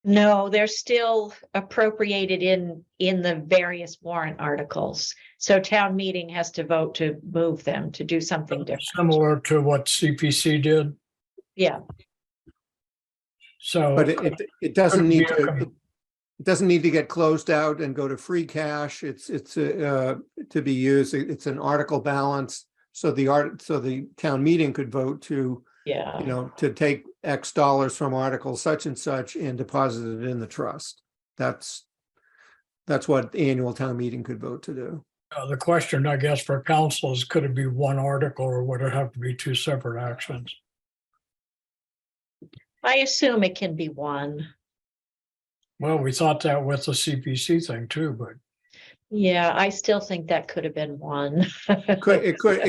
No, they're still appropriated in the various warrant articles. So town meeting has to vote to move them to do something different. Similar to what CPC did? Yeah. So. But it doesn't need to. It doesn't need to get closed out and go to free cash. It's to be used. It's an article balance, so the town meeting could vote to to take X dollars from article such and such and deposit it in the trust. That's what the annual town meeting could vote to do. The question, I guess, for council is, could it be one article, or would it have to be 2 separate actions? I assume it can be one. Well, we thought that with the CPC thing too, but. Yeah, I still think that could have been one. It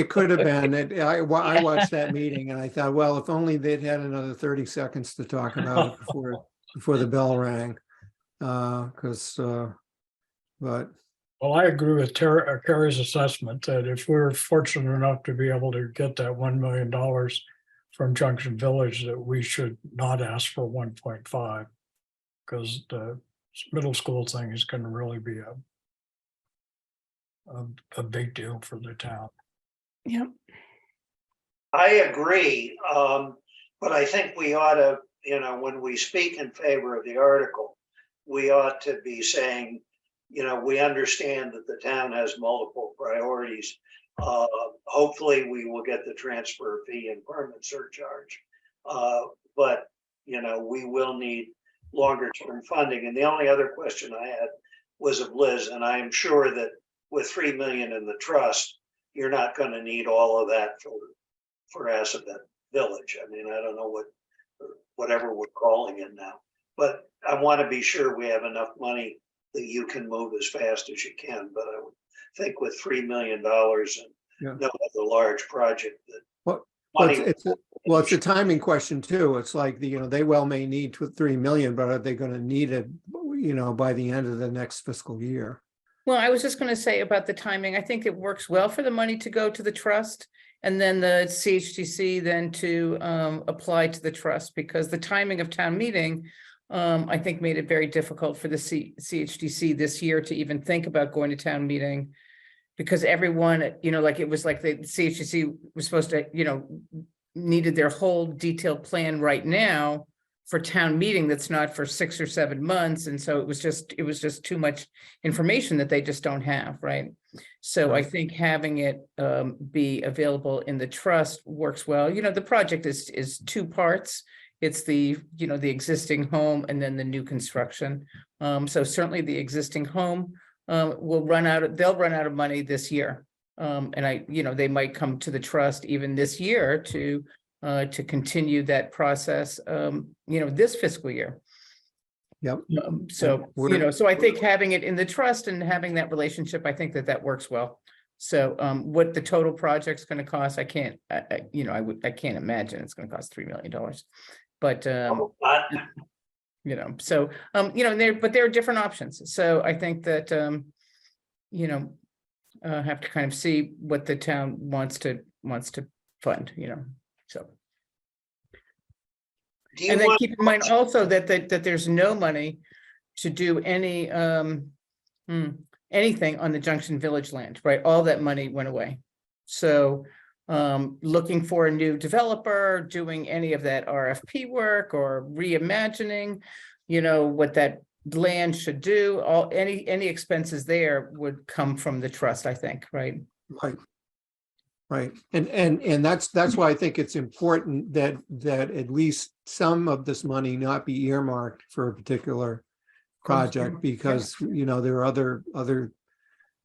could have been. I watched that meeting and I thought, well, if only they'd had another 30 seconds to talk about it before the bell rang. But. Well, I agree with Carrie's assessment that if we're fortunate enough to be able to get that $1 million from Junction Village, that we should not ask for 1.5, because the middle school thing is going to really be a big deal for the town. Yep. I agree, but I think we ought to, when we speak in favor of the article, we ought to be saying, we understand that the town has multiple priorities. Hopefully we will get the transfer fee and permit surcharge. But, we will need longer term funding. And the only other question I had was of Liz, and I am sure that with 3 million in the trust, you're not going to need all of that for Assabet Village. I mean, I don't know whatever we're calling it now, but I want to be sure we have enough money that you can move as fast as you can. But I would think with $3 million and no other large project that it's a timing question too. It's like they well may need 3 million, but are they going to need it, by the end of the next fiscal year? Well, I was just gonna say about the timing, I think it works well for the money to go to the trust. And then the CHTC then to apply to the trust, because the timing of town meeting. I think made it very difficult for the CHTC this year to even think about going to town meeting. Because everyone, like it was like the CHTC was supposed to, needed their whole detailed plan right now. For town meeting, that's not for 6 or 7 months, and so it was just too much information that they just don't have, right? So I Right. think having it be available in the trust works well. The project is 2 parts. It's the existing home and then the new construction. So certainly the existing home they'll run out of money this year. And they might come to the trust even this year to continue that process, this fiscal year. Yep. So, We're- so I think having it in the trust and having that relationship, I think that works well. So, what the total project's gonna cost, I can't imagine it's gonna cost $3 million. But, so, there are different options. So I think that, have to kind of see what the town wants to fund, so. Do you And then want, keep in mind also that there's no money to do any, anything on the Junction Village land, right? All that money went away. So, looking for a new developer, doing any of that RFP work or reimagining, what that land should do, any expenses there would come from the trust, I think, right? Right. Right. And that's why I think it's important that at least some of this money not be earmarked for a particular project, because, there are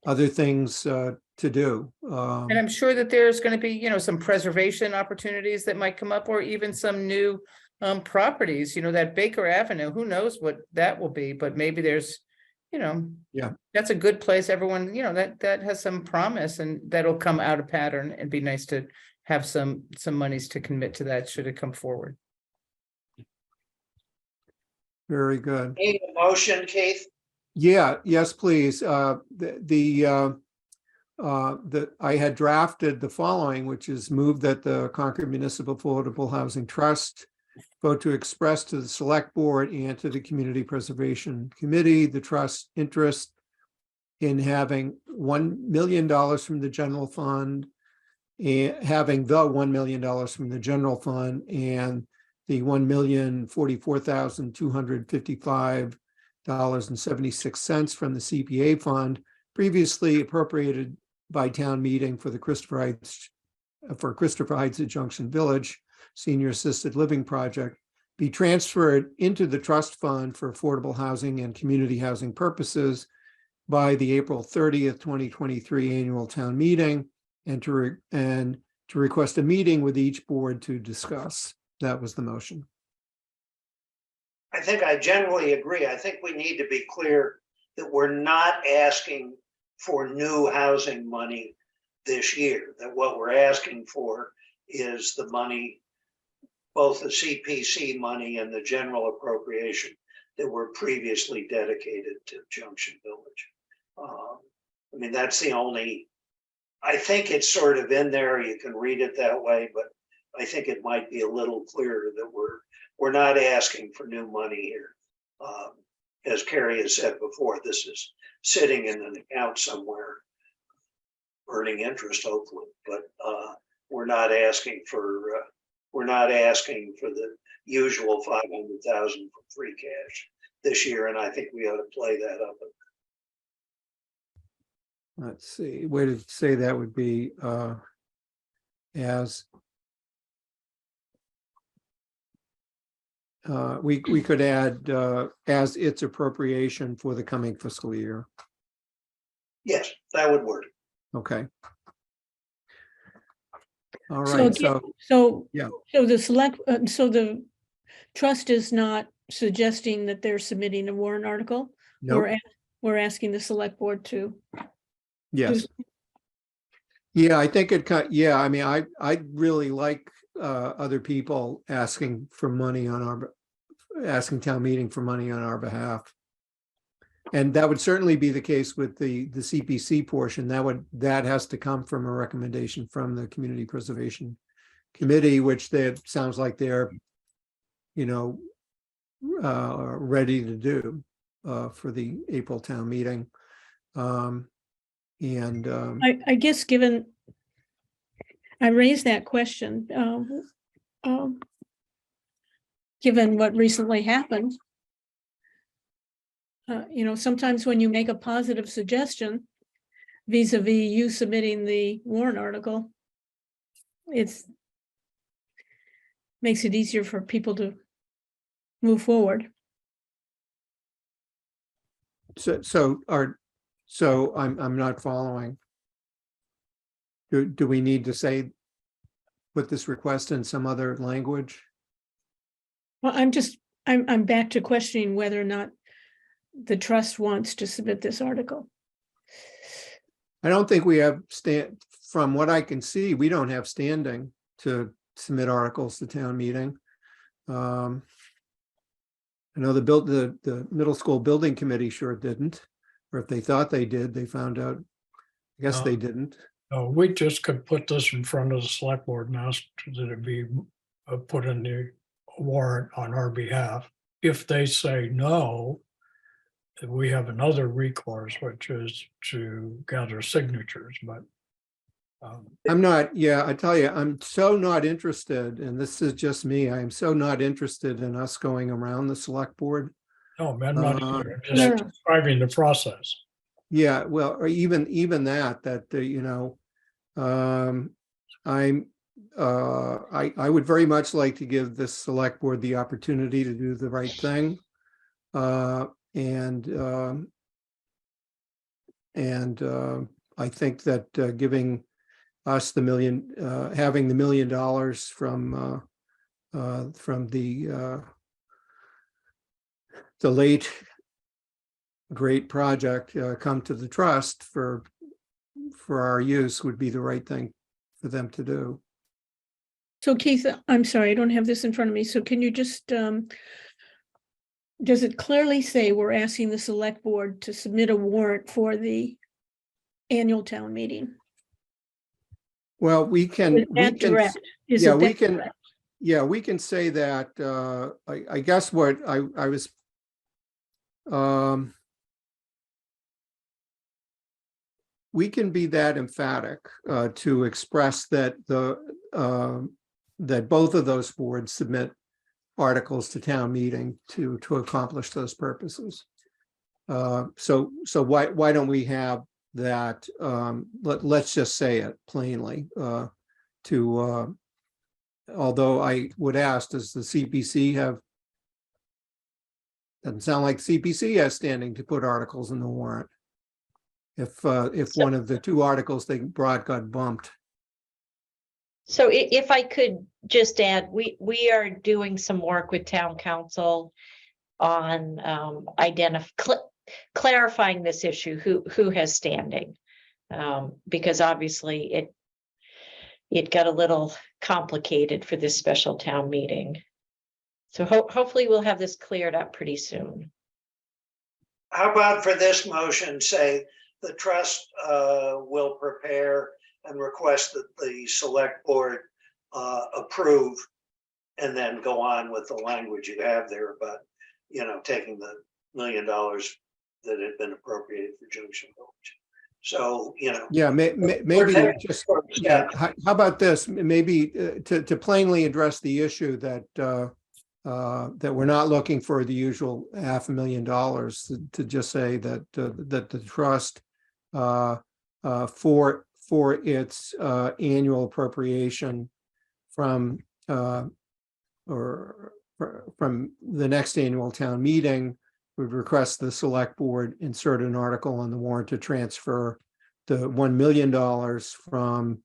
other things to do. And I'm sure that there's going to be, some preservation opportunities that might come up, or even some new properties, that Baker Avenue, who knows what that will be, but maybe there's, Yeah. that's a good place. Everyone, that has some promise, and that'll come out of pattern, and be nice to have some monies to commit to that should it come forward. Very good. need a motion, Keith? Yeah, yes, please. I had drafted the following, which is move that the Concord Municipal Affordable Housing Trust vote to express to the Select Board and to the Community Preservation Committee the trust interest in having $1 million from the general fund, and having the $1 million from the general fund, and the $1,044,255.76 from the CPA fund, previously appropriated by town meeting for the Christopher Heights at Junction Village Senior Assisted Living Project, be transferred into the trust fund for affordable housing and community housing purposes by the April 30th, 2023 annual town meeting, and to request a meeting with each board to discuss. That was the motion. I think I generally agree. I think we need to be clear that we're not asking for new housing money this year, that what we're asking for is the money, both the CPC money and the general appropriation that were previously dedicated to Junction Village. That's the only, I think it's sort of in there, you can read it that way, but I think it might be a little clearer that we're not asking for new money here. As Carrie has said before, this is sitting in an account somewhere, earning interest hopefully, but we're not asking for the usual 500,000 for free cash this year, and I think we ought to play that up. Let's see, way to say that would be as we could add as its appropriation for the coming fiscal year. Yes, that would work. Okay. All So right, again, so yeah. So the trust is not suggesting that they're submitting a warrant article. Nope. We're asking the select board to. Yes. Yeah, I think I'd really like other people asking for money asking town meeting for money on our behalf. And that would certainly be the case with the CPC portion. That has to come from a recommendation from the Community Preservation Committee, which sounds like they're, ready to do for the April town meeting. I guess given I raised that question, given what recently happened. Sometimes when you make a positive suggestion vis-a-vis you submitting the warrant article, makes it easier for people to move forward. So I'm not following. Do we need to put this request in some other language? Well, I'm back to questioning whether or not the trust wants to submit this article. I don't think we have from what I can see, we don't have standing to submit articles to town meeting. I know the middle school building committee sure didn't, or if they thought they did, they found out, I guess they didn't. No, we just could put this in front of the select board and ask that it be put in the warrant on our behalf. If they say no, then we have another recourse, which is to gather signatures, but I tell you, I'm so not interested, and this is just me, I am so not interested in us going around the select board. no, I'm not either. I'm No. just describing the process. Yeah, well, or even that, I would very much like to give this select board the opportunity to do the right thing. I think that giving us having the $1 million from the late great project come to the trust for our use would be the right thing for them to do. So Keith, I'm sorry, I don't have this in front of me. So can you just, does it clearly say we're asking the select board to submit a warrant for the annual town meeting? Well, we can, We can say that, I guess what I was, we can be that emphatic to express that that both of those boards submit articles to town meeting to accomplish those purposes. So why don't we have that? Let's just say it plainly. Although I would ask, does the CPC have? Doesn't sound like CPC has standing to put articles in the warrant. If one of the two articles they brought got bumped. So if I could just add, we are doing some work with town council on clarifying this issue, who has standing. Because obviously it got a little complicated for this special town meeting. So hopefully we'll have this cleared up pretty soon. How about for this motion, say the trust will prepare and request that the select board approve, and then go on with the language you have there about, taking the $1 million that had been appropriated for Junction Village. So, Yeah, maybe just, yeah, how about this? Maybe to plainly address the issue that that we're not looking for the usual $500,000, to just say that that the trust for its annual appropriation from from the next annual town meeting would request the select board insert an article on the warrant to transfer the $1 million from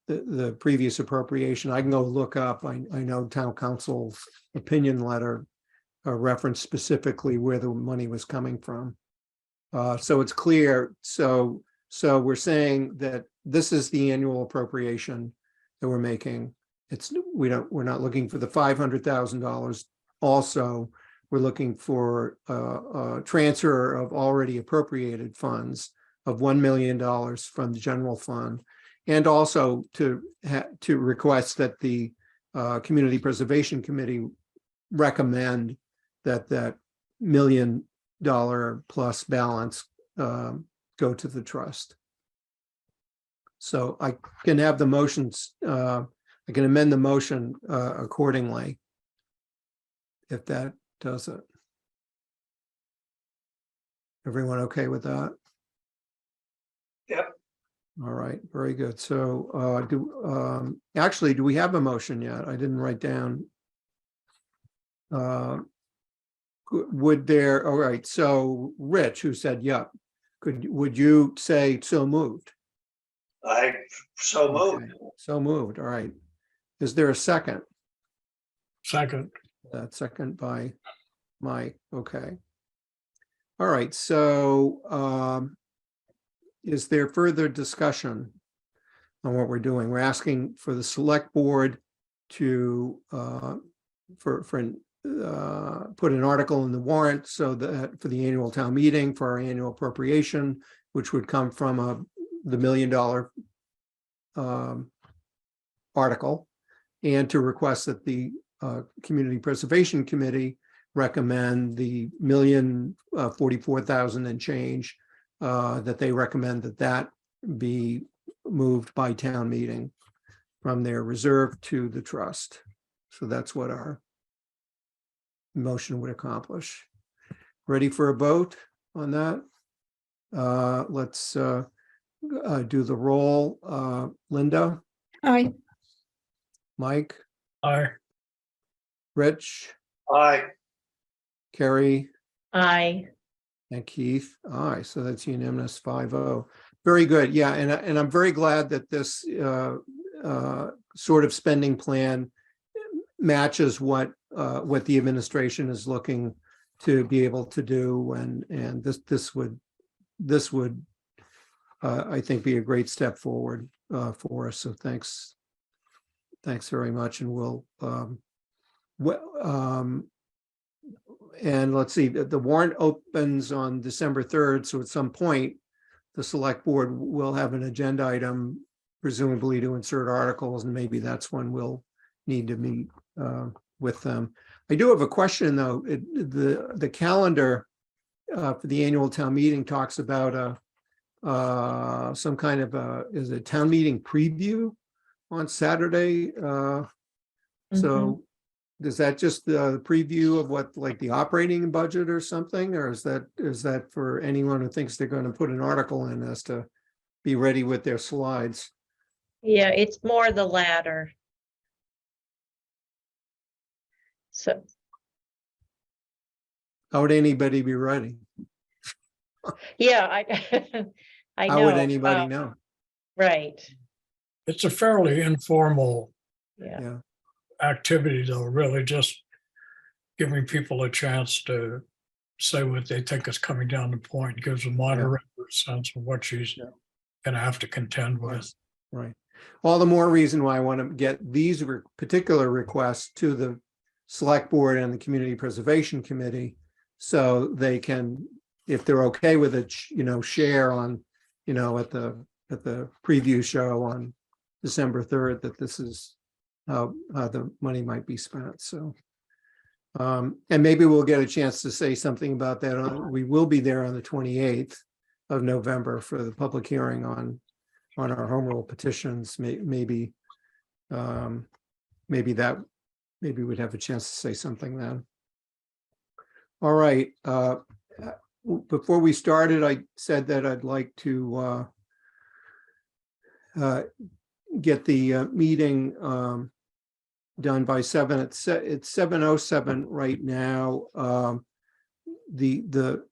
the previous appropriation. I can go look up. I know town council's opinion letter referenced specifically where the money was coming from. So it's clear. So we're saying that this is the annual appropriation that we're making. We're not looking for the $500,000 also. we're looking for a transfer of already appropriated funds of $1 million from the general fund. And also to request that the Community Preservation Committee recommend that $1 million plus balance go to the trust. So I can have the motions, I can amend the motion accordingly, if that does it. Everyone okay with that? Yep. All right, very good. So actually, do we have a motion yet? I didn't write down. Would there, all right, so Rich, who said, yep, would you say so moved? I so moved. Okay, so moved, all right. Is there a second? Second, Second by Mike, okay. All right, so is there further discussion on what we're doing? We're asking for the select board to put an article in the warrant so that for the annual town meeting for our annual appropriation, which would come from the $1 million article, and to request that the Community Preservation Committee recommend the $1,044,000 and change, that they recommend that be moved by town meeting from their reserve to the trust. So that's what our motion would accomplish. Ready for a vote on that? Let's do the roll. Linda, Aye. Mike, aye. Rich, Aye. Carrie, I, and Keith. Aye, so that's unanimous 5-0. Very good. Yeah, and I'm very glad that this sort of spending plan matches what the administration is looking to be able to do, and this would I think be a great step forward for us. So thanks very much, and we'll and let's see, the warrant opens on December 3rd, so at some point the select board will have an agenda item, presumably to insert articles, and maybe that's when we'll need to meet with them. I do have a question though. The calendar for the annual town meeting talks about some kind of is a town meeting preview on Saturday. So is that just the preview of what, like the operating budget or something, or is that for anyone who thinks they're going to put an article in as to be ready with their slides? yeah, it's more the latter. So, How would anybody be ready? yeah, I know. How would anybody know? Right, It's a fairly informal yeah. Yeah. activity though, really just giving people a chance to say what they think is coming down the point, gives a moderator a sense of what she's gonna have to contend with. Right. All the more reason why I want to get these particular requests to the select board and the Community Preservation Committee, so they can, if they're okay with it, share on, at the preview show on December 3rd, that this is how the money might be spent. So, and maybe we'll get a chance to say something about that. We will be there on the 28th of November for the public hearing on our home rule petitions. Maybe we'd have a chance to say something then. All right. Before we started, I said that I'd like to get the meeting done by 7. It's 7:07 right now. The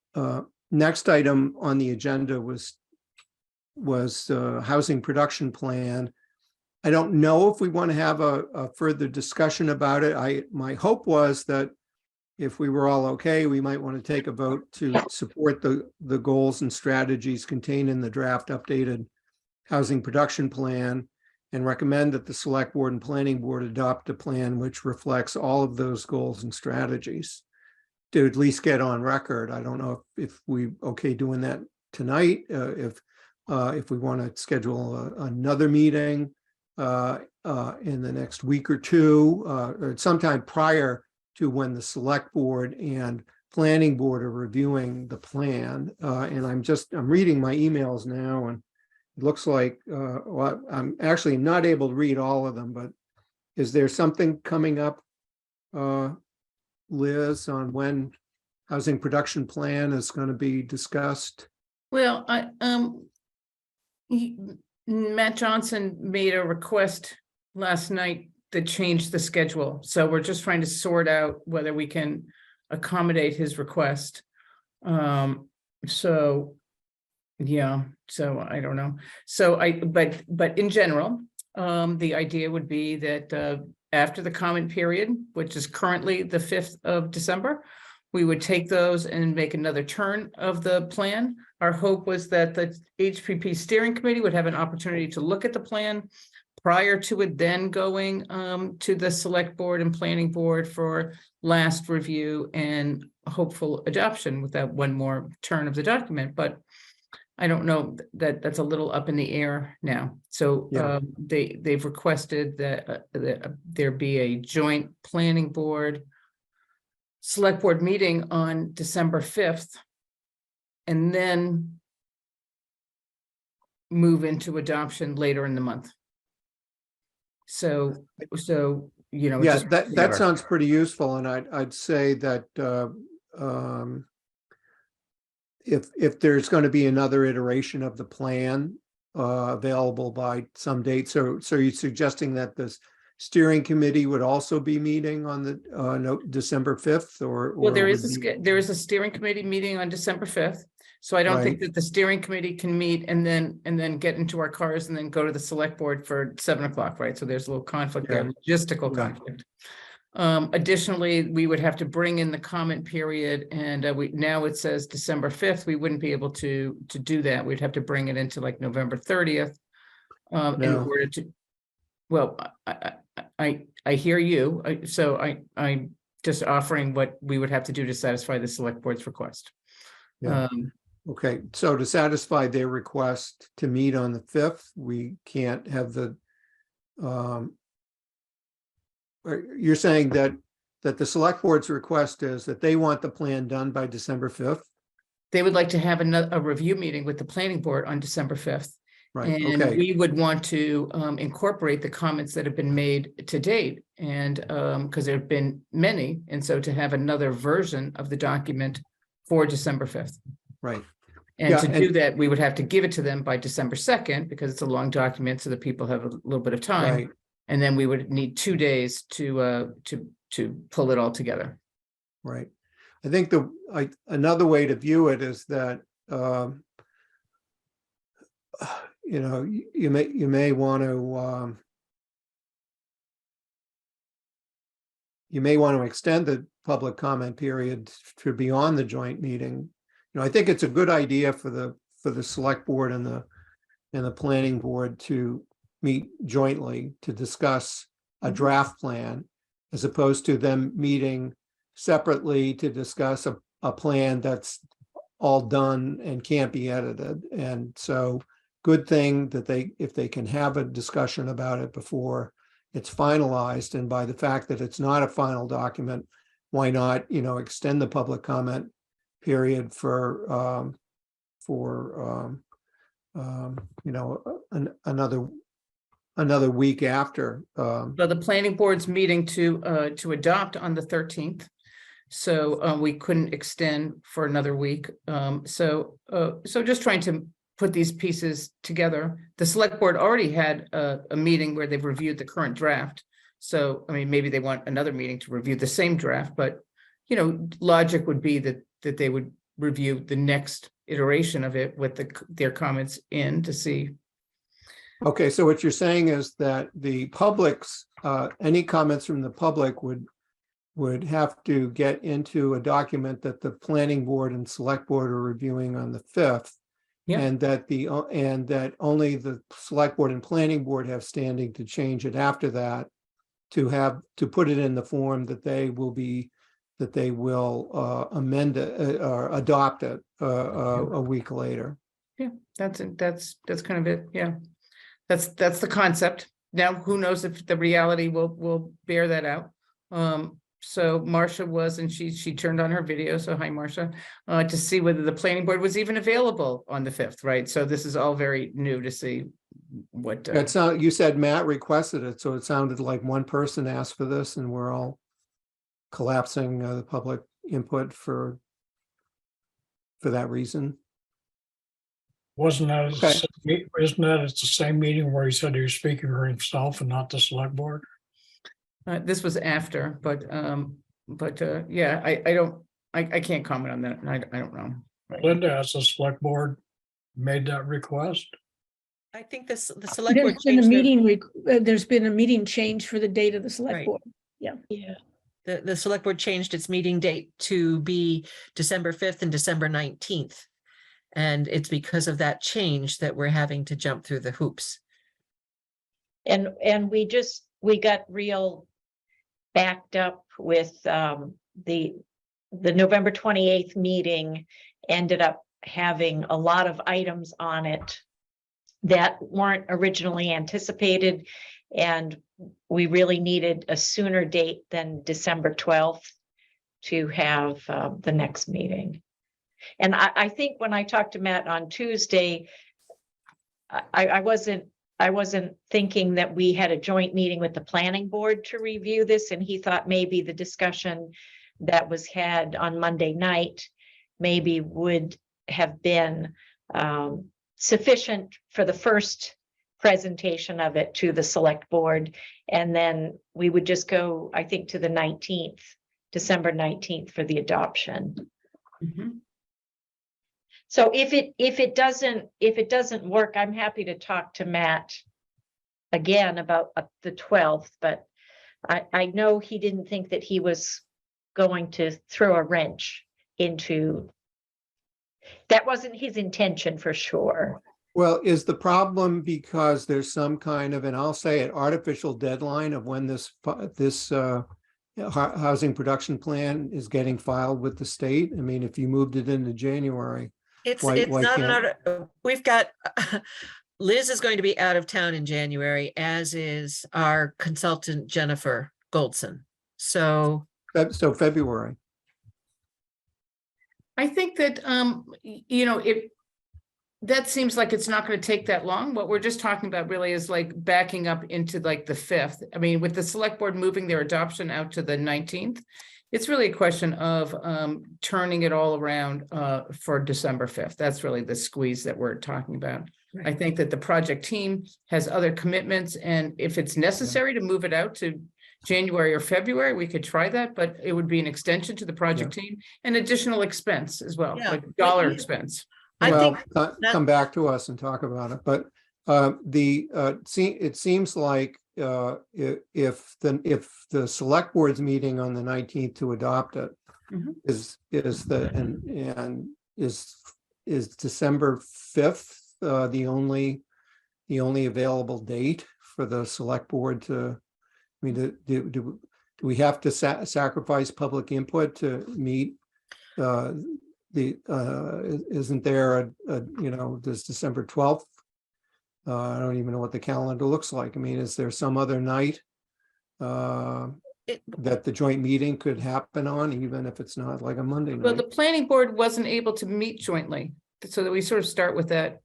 next item on the agenda was housing production plan. I don't know if we want to have a further discussion about it. My hope was that if we were all okay, we might want to take a vote to support the goals and strategies contained in the draft updated housing production plan, and recommend that the select board and planning board adopt a plan which reflects all of those goals and strategies. to at least get on record. I don't know if we okay doing that tonight, if we want to schedule another meeting in the next week or two, or sometime prior to when the select board and planning board are reviewing the plan. And I'm reading my emails now, and it looks like, well, I'm actually not able to read all of them, but is there something coming up, Liz, on when housing production plan is going to be discussed? Well, Matt Johnson made a request last night to change the schedule. So we're just trying to sort out whether we can accommodate his request. So, yeah, so I don't know. So but in general, the idea would be that after the comment period, which is currently the 5th of December, we would take those and make another turn of the plan. Our hope was that the HPP steering committee would have an opportunity to look at the plan prior to it then going to the select board and planning board for last review and hopeful adoption with that one more turn of the document. But I don't know, that's a little up in the air now. So Yeah. they've requested that there be a joint planning board select board meeting on December 5th, and then move into adoption later in the month. So, you know. Yeah, just- that sounds pretty useful, and I'd say that if there's going to be another iteration of the plan available by some date, so you're suggesting that this steering committee would also be meeting on the December 5th, or Well, there would is be- there is a steering committee meeting on December 5th. So I don't think Right. that the steering committee can meet and then get into our cars and then go to the select board for 7 o'clock, right? So there's a little conflict there, logistical Yeah. conflict. Additionally, we would have to bring in the comment period, and now it says December 5th. We wouldn't be able to do that. We'd have to bring it into like November 30th. In No. order to, well, I hear you. So I'm just offering what we would have to do to satisfy the select board's request. Yeah. Okay, so to satisfy their request to meet on the 5th, we can't have you're saying that the select board's request is that they want the plan done by December 5th? They would like to have a review meeting with the planning board on December 5th. Right, And okay, we would want to incorporate the comments that have been made to date, and because there have been many, and so to have another version of the document for December 5th. right. And Yeah, to and- do that, we would have to give it to them by December 2nd, because it's a long document, so that people have a little bit of time. Right, And then we would need 2 days to pull it all together. right. I think another way to view it is that, you know, you may want to extend the public comment period to beyond the joint meeting. You know, I think it's a good idea for the select board and the planning board to meet jointly to discuss a draft plan, as opposed to them meeting separately to discuss a plan that's all done and can't be edited. And so good thing that if they can have a discussion about it before it's finalized, and by the fact that it's not a final document, why not, you know, extend the public comment period for you know, another week after. So the planning board's meeting to adopt on the 13th. So we couldn't extend for another week. So just trying to put these pieces together. The select board already had a meeting where they've reviewed the current draft. So, I mean, maybe they want another meeting to review the same draft, but, you know, logic would be that they would review the next iteration of it with their comments in to see. Okay, so what you're saying is that the public's, any comments from the public would have to get into a document that the planning board and select board are reviewing on the 5th. Yeah. And that only the select board and planning board have standing to change it after that, to put it in the form that they will be that they will amend it or adopt it a week later. That's kind of it, yeah. That's the concept. Now, who knows if the reality will bear that out. So Marcia was, and she turned on her video, so hi, Marcia, to see whether the planning board was even available on the 5th, right? So this is all very new to see what. That's not, you said Matt requested it, so it sounded like one person asked for this and we're all collapsing the public input for that reason. Wasn't that, Okay. isn't that it's the same meeting where he said he was speaking for himself and not the select board? This was after, but yeah, I can't comment on that. I don't know. Right. Linda, as the select board, made that request. I think the select board There's been a changed their, meeting, there's been a meeting change for the date of the select Right. board. yeah. The select board changed its meeting date to be December 5th and December 19th. And it's because of that change that we're having to jump through the hoops. And we got real backed up with the November 28th meeting ended up having a lot of items on it that weren't originally anticipated. And we really needed a sooner date than December 12th to have the next meeting. And I think when I talked to Matt on Tuesday, I wasn't thinking that we had a joint meeting with the planning board to review this, and he thought maybe the discussion that was had on Monday night maybe would have been sufficient for the first presentation of it to the select board, and then we would just go, I think, to the 19th, December 19th for the adoption. Mhm. So if it doesn't work, I'm happy to talk to Matt again about the 12th, but I know he didn't think that he was going to throw a wrench into. That wasn't his intention for sure. Well, is the problem because there's some kind of, and I'll say it, artificial deadline of when this housing production plan is getting filed with the state? I mean, if you moved it into January. It's Why not can't- we've got, Liz is going to be out of town in January, as is our consultant Jennifer Goldson. So So February. I think that, that seems like it's not going to take that long. What we're just talking about really is like backing up into like the 5th. I mean, with the select board moving their adoption out to the 19th, it's really a question of turning it all around for December 5th. That's really the squeeze that we're talking about. Right. I think that the project team has other commitments, and if it's necessary to move it out to January or February, we could try that, but it would be an extension to the project team and additional expense as well, Yeah. like dollar Yeah. expense. I Well, think come back to us and talk about it, but it seems like if the select board's meeting on the 19th to adopt it Mhm. is December 5th the only available date for the select board to, I mean, do we have to sacrifice public input to meet isn't there does December 12th? I don't even know what the calendar looks like. I mean, is there some other night that the joint meeting could happen on, even if it's not like a Monday Well, night? the planning board wasn't able to meet jointly, so that we sort of start with that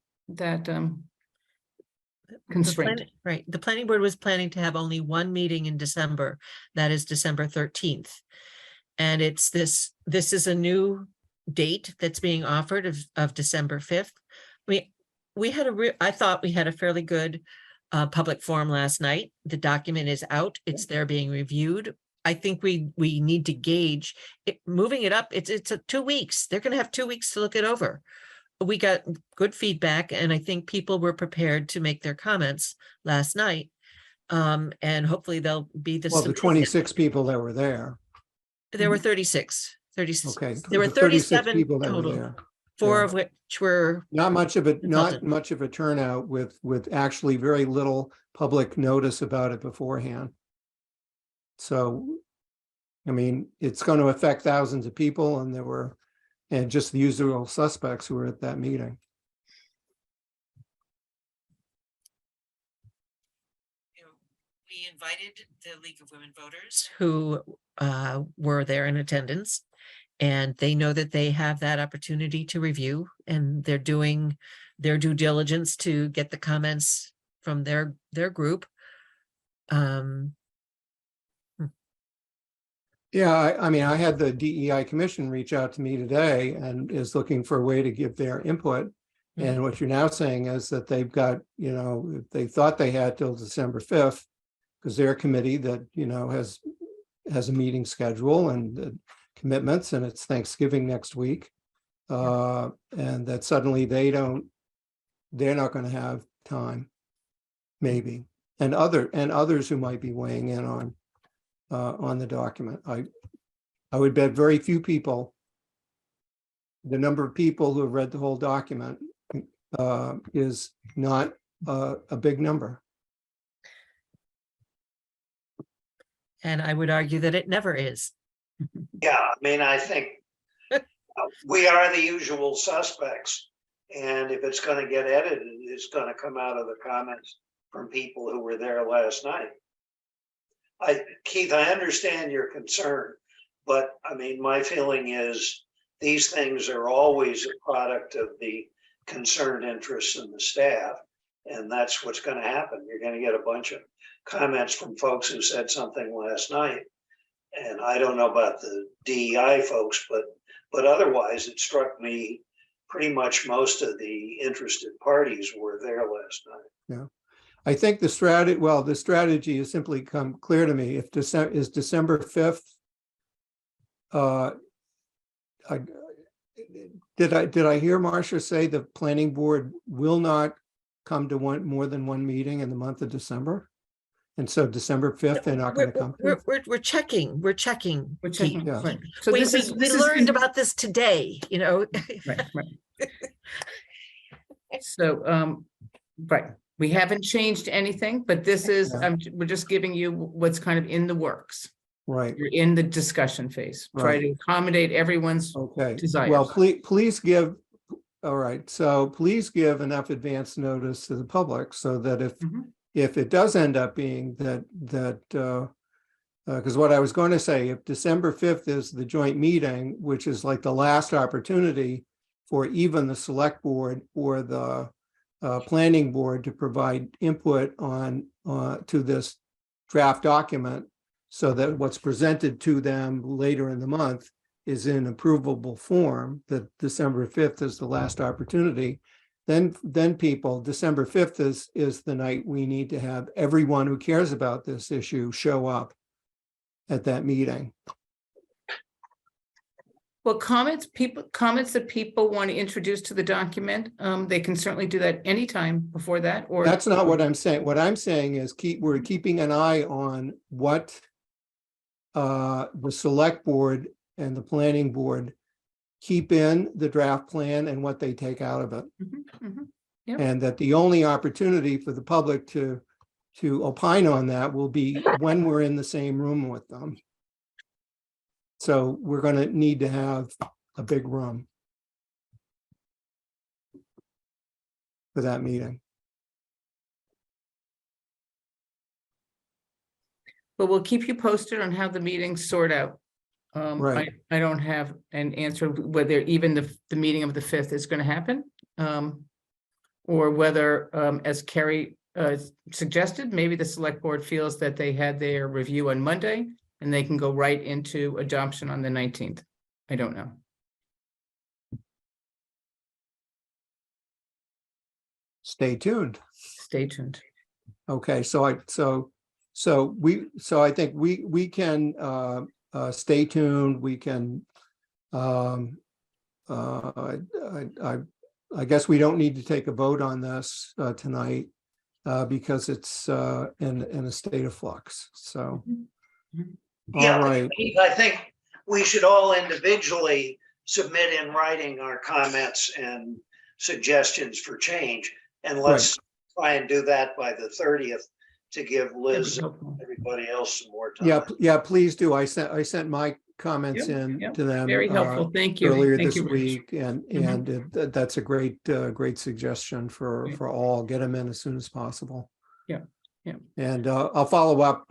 constraint. Right. The planning board was planning to have only one meeting in December. That is December 13th. And this is a new date that's being offered of December 5th. I thought we had a fairly good public forum last night. The document is out. It's there being reviewed. I think we need to gauge it, moving it up. It's 2 weeks. They're going to have 2 weeks to look it over. We got good feedback, and I think people were prepared to make their comments last night. And hopefully they'll be the 26 people that were there. There were 36. Okay. There were the 36 37 people that were total, there. 4 Yeah. of which were Not much of consultant. a turnout with actually very little public notice about it beforehand. So I mean, it's going to affect thousands of people, and just the usual suspects who were at that meeting. We invited the League of Women Voters who were there in attendance. And they know that they have that opportunity to review, and they're doing their due diligence to get the comments from their group. Yeah, I mean, I had the DEI Commission reach out to me today and is looking for a way to give their input. And what you're now saying is that they've got, they thought they had till December 5th, because their committee that, has a meeting schedule and commitments, and it's Thanksgiving next week. And that suddenly they're not going to have time, maybe. And others who might be weighing in on the document. I would bet very few people, the number of people who have read the whole document is not a big number. And I would argue that it never is. Yeah, I mean, I think we are the usual suspects. And if it's going to get edited, it's going to come out of the comments from people who were there last night. Keith, I understand your concern, but I mean, my feeling is these things are always a product of the concerned interests in the staff. And that's what's going to happen. You're going to get a bunch of comments from folks who said something last night. And I don't know about the DEI folks, but otherwise it struck me pretty much most of the interested parties were there last night. Yeah. I think the strategy has simply come clear to me. If December 5th, did I hear Marcia say the planning board will not come to more than one meeting in the month of December? And so December 5th, they're not going to come. We're checking. We're checking. Yeah. Right. So We this is learned about this today, Right. So, right, we haven't changed anything, but this is, Yeah. we're just giving you what's kind of in the works. Right. You're in the discussion phase. Try Right. to accommodate everyone's Okay. desires. Well, please give. All right. So please give enough advance notice to the public so that if it does end up being that because what I was going to say, if December 5th is the joint meeting, which is like the last opportunity for even the select board or the planning board to provide input on to this draft document, so that what's presented to them later in the month is in approvable form, that December 5th is the last opportunity, then December 5th is the night we need to have everyone who cares about this issue show up at that meeting. Well, comments that people want to introduce to the document, they can certainly do that anytime before that, or. That's not what I'm saying. What I'm saying is we're keeping an eye on what the select board and the planning board keep in the draft plan and what they take out of it. Yep. And that the only opportunity for the public to opine on that will be when we're in the same room with them. So we're going to need to have a big room for that meeting. But we'll keep you posted on how the meetings sort out. Right. I don't have an answer whether even the meeting of the 5th is going to happen. Or whether, as Kerry suggested, maybe the select board feels that they had their review on Monday and they can go right into adoption on the 19th. I don't know. Stay tuned. Stay tuned. Okay, so I think we can stay tuned. We can I guess we don't need to take a vote on this tonight because it's in a state of flux. So, Yeah, all right. I think we should all individually submit in writing our comments and suggestions for change. And let's try and do that by the 30th to give That'd Liz be and helpful. everybody else some more time. Yeah, please do. I sent my comments Yep, in yep. to them. Very helpful. Thank you. Earlier Thank this you. week, and that's a great suggestion Great. for all. Get them in as soon as possible. Yeah, yeah. And I'll follow up,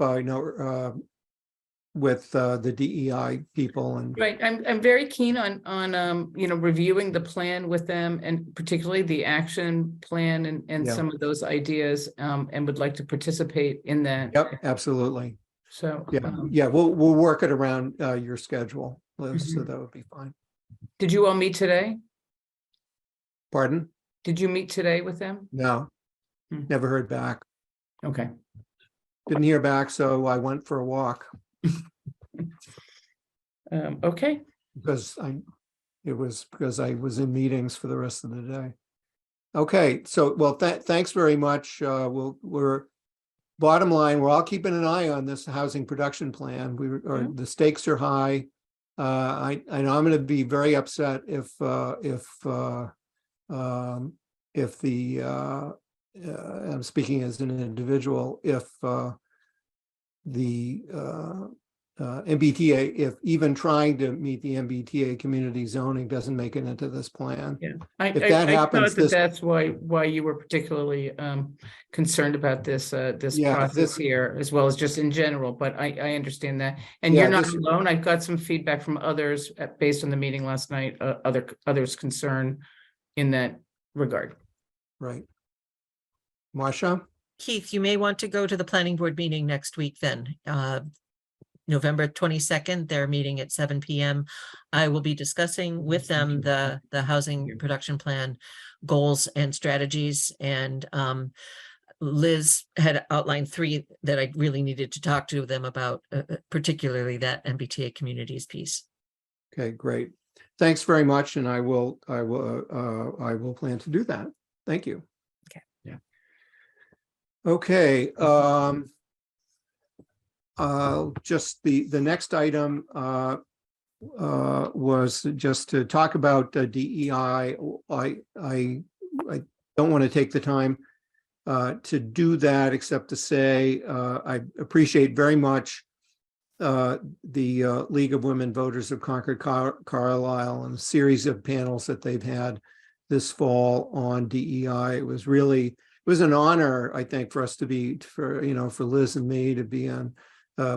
with the DEI people and Right, I'm very keen on reviewing the plan with them, and particularly the action plan and Yeah. some of those ideas, and would like to participate in that. yep, absolutely. So, Yeah, we'll work it around your schedule, Liz, so Mhm. that would be fine. did you all meet today? Pardon? Did you meet today with them? No, Hmm. never heard back. Okay. Didn't hear back, so I went for a walk Okay, because it was because I was in meetings for the rest of the day. Okay, so, well, thanks very much. We're bottom line, we're all keeping an eye on this housing production plan. Yeah. The stakes are high. I know I'm going to be very upset if I'm speaking as an individual, if the MBTA, if even trying to meet the MBTA community zoning doesn't make it into this plan. yeah. If that happens, thought that's why you were particularly concerned about this Yeah, process this- here, as well as just in general, but I understand that. And Yeah, you're not this- alone. I've got some feedback from others based on the meeting last night, others concern in that regard. Right. Marsha? Keith, you may want to go to the planning board meeting next week then. November 22nd, they're meeting at 7 PM. I will be discussing with them the housing production plan goals and strategies. And Liz had outlined 3 that I really needed to talk to them about, particularly that MBTA communities piece. Okay, great. Thanks very much, and I will plan to do that. Thank you. Okay. Yeah. Okay, just the next item was just to talk about DEI. I don't want to take the time to do that, except to say I appreciate very much the League of Women Voters of Concord Carlisle and a series of panels that they've had this fall on DEI. It was an honor, I think, for us to be, for Liz and me to be on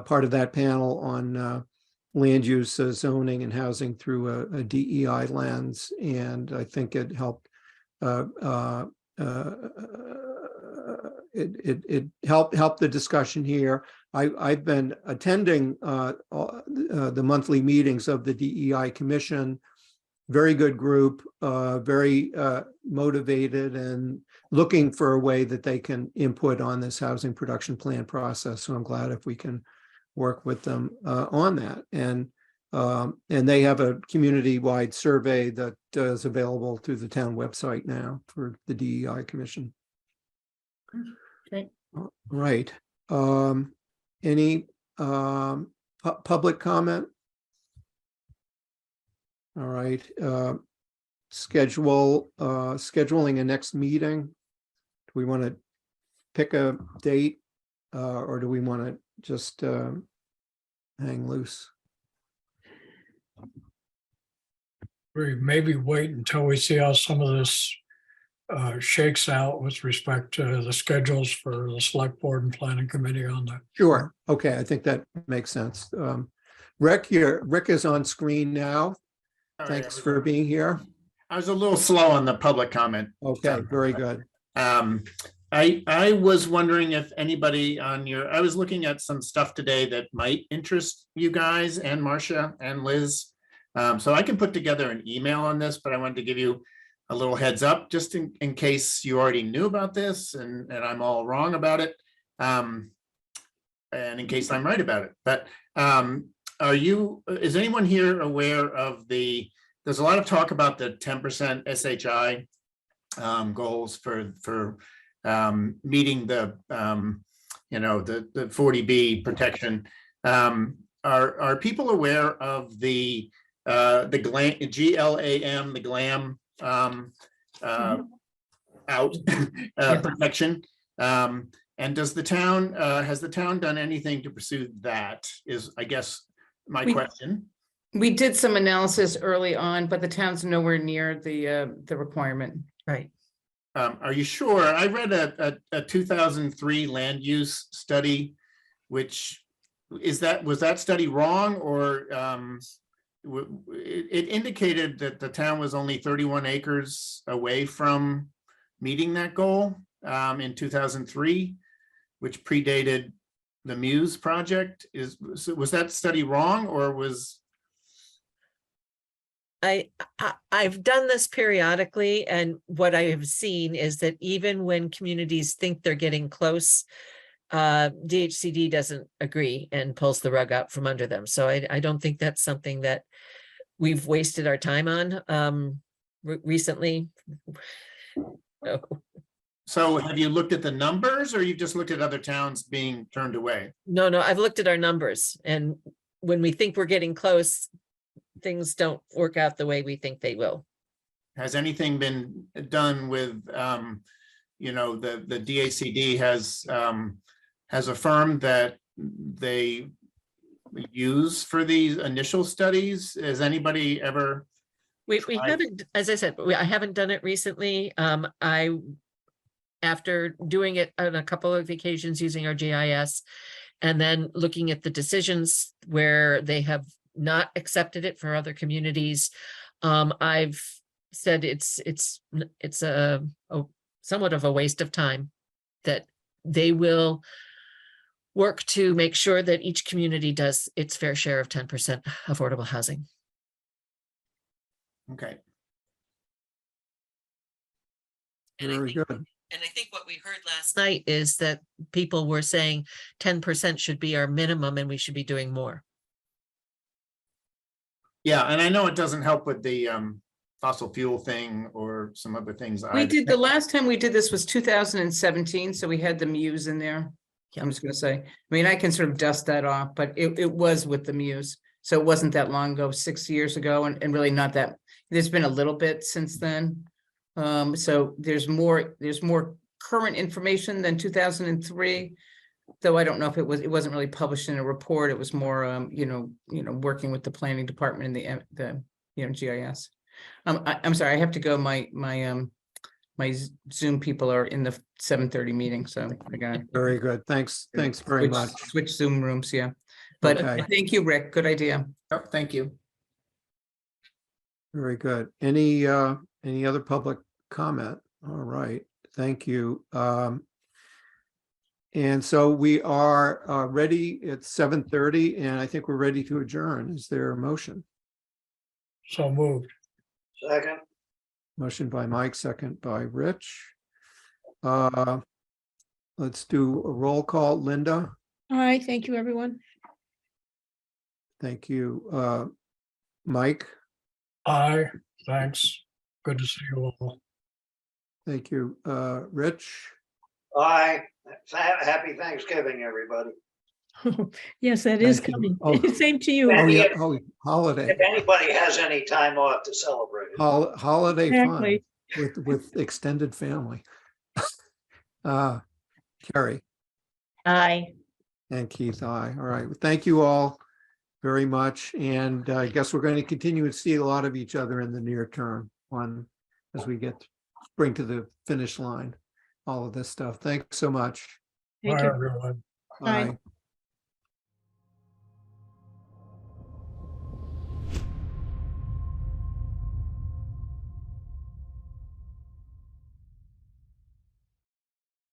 part of that panel on land use, zoning, and housing through a DEI lens. And I think it helped. It helped the discussion here. I've been attending the monthly meetings of the DEI Commission. Very good group, very motivated and looking for a way that they can input on this housing production plan process. So I'm glad if we can work with them on that. And they have a community-wide survey that is available through the town website now for the DEI Commission. Okay. Right. Any public comment? All right. Scheduling a next meeting. Do we want to pick a date or do we want to just hang loose? We maybe wait until we see how some of this shakes out with respect to the schedules for the select board and planning committee on that. Sure. Okay, I think that makes sense. Rick is on screen now. Thanks for being here. I was a little slow on the public comment. Okay, very good. I was wondering if anybody I was looking at some stuff today that might interest you guys and Marcia and Liz. So I can put together an email on this, but I wanted to give you a little heads up just in case you already knew about this and I'm all wrong about it. And in case I'm right about it. But is anyone here aware of there's a lot of talk about the 10% SHI goals for meeting the 40B protection. Are people aware of the GLAM, the GLAM out protection? And does the town, has the town done anything to pursue that is, I guess, my We- question. We did some analysis early on, but the town's nowhere near the requirement. Right. Are you sure? I read a 2003 land use study, which was that study wrong, or it indicated that the town was only 31 acres away from meeting that goal in 2003, which predated the Muse project. Was that study wrong, or was? I've done this periodically, and what I have seen is that even when communities think they're getting close, DHCD doesn't agree and pulls the rug out from under them. So I don't think that's something that we've wasted our time on recently. No. So have you looked at the numbers, or you've just looked at other towns being turned away? No, I've looked at our numbers, and when we think we're getting close, things don't work out the way we think they will. Has anything been done with, the DACD has affirmed that they use for these initial studies? Has anybody ever? We tried? haven't, as I said, I haven't done it recently. After doing it on a couple of occasions using our GIS, and then looking at the decisions where they have not accepted it for other communities, I've said it's a somewhat of a waste of time, that they will work to make sure that each community does its fair share of 10% affordable housing. Okay. Very good. And I think what we heard last night is that people were saying 10% should be our minimum and we should be doing more. Yeah, and I know it doesn't help with the fossil fuel thing or some other things. We either. did, the last time we did this was 2017, so we had the Muse in there. I'm just gonna say, I mean, I can sort of dust that off, but it was with the Muse. So it wasn't that long ago, 6 years ago, and really not that, there's been a little bit since then. So there's more current information than 2003. Though I don't know if it wasn't really published in a report. It was more, working with the planning department and the GIS. I'm sorry, I have to go. My Zoom people are in the 7:30 meeting, so I got Very good. Thanks very much. switch Zoom rooms. Yeah, but Okay. thank you, Rick. Good idea. Oh, thank you. Very good. Any other public comment? All right, thank you. And so we are ready. It's 7:30, and I think we're ready to adjourn. Is there a motion? So moved. Second, Motion by Mike, second by Rich. Let's do a roll call. Linda, All right, thank you, everyone. thank you. Mike, Aye, thanks. Good to see you all. thank you. Rich, aye. Happy Thanksgiving, everybody. Yes, that is Thank you. coming. Oh. Same to you. oh yeah, If- oh, holiday, If anybody has any time off to celebrate it. holiday fun Exactly. with extended family. Carrie Aye. and Keith, aye. All right, well, thank you all very much, and I guess we're going to continue to see a lot of each other in the near term as we bring to the finish line all of this stuff. Thanks so much. Thank Bye, you. everyone. Bye. Bye.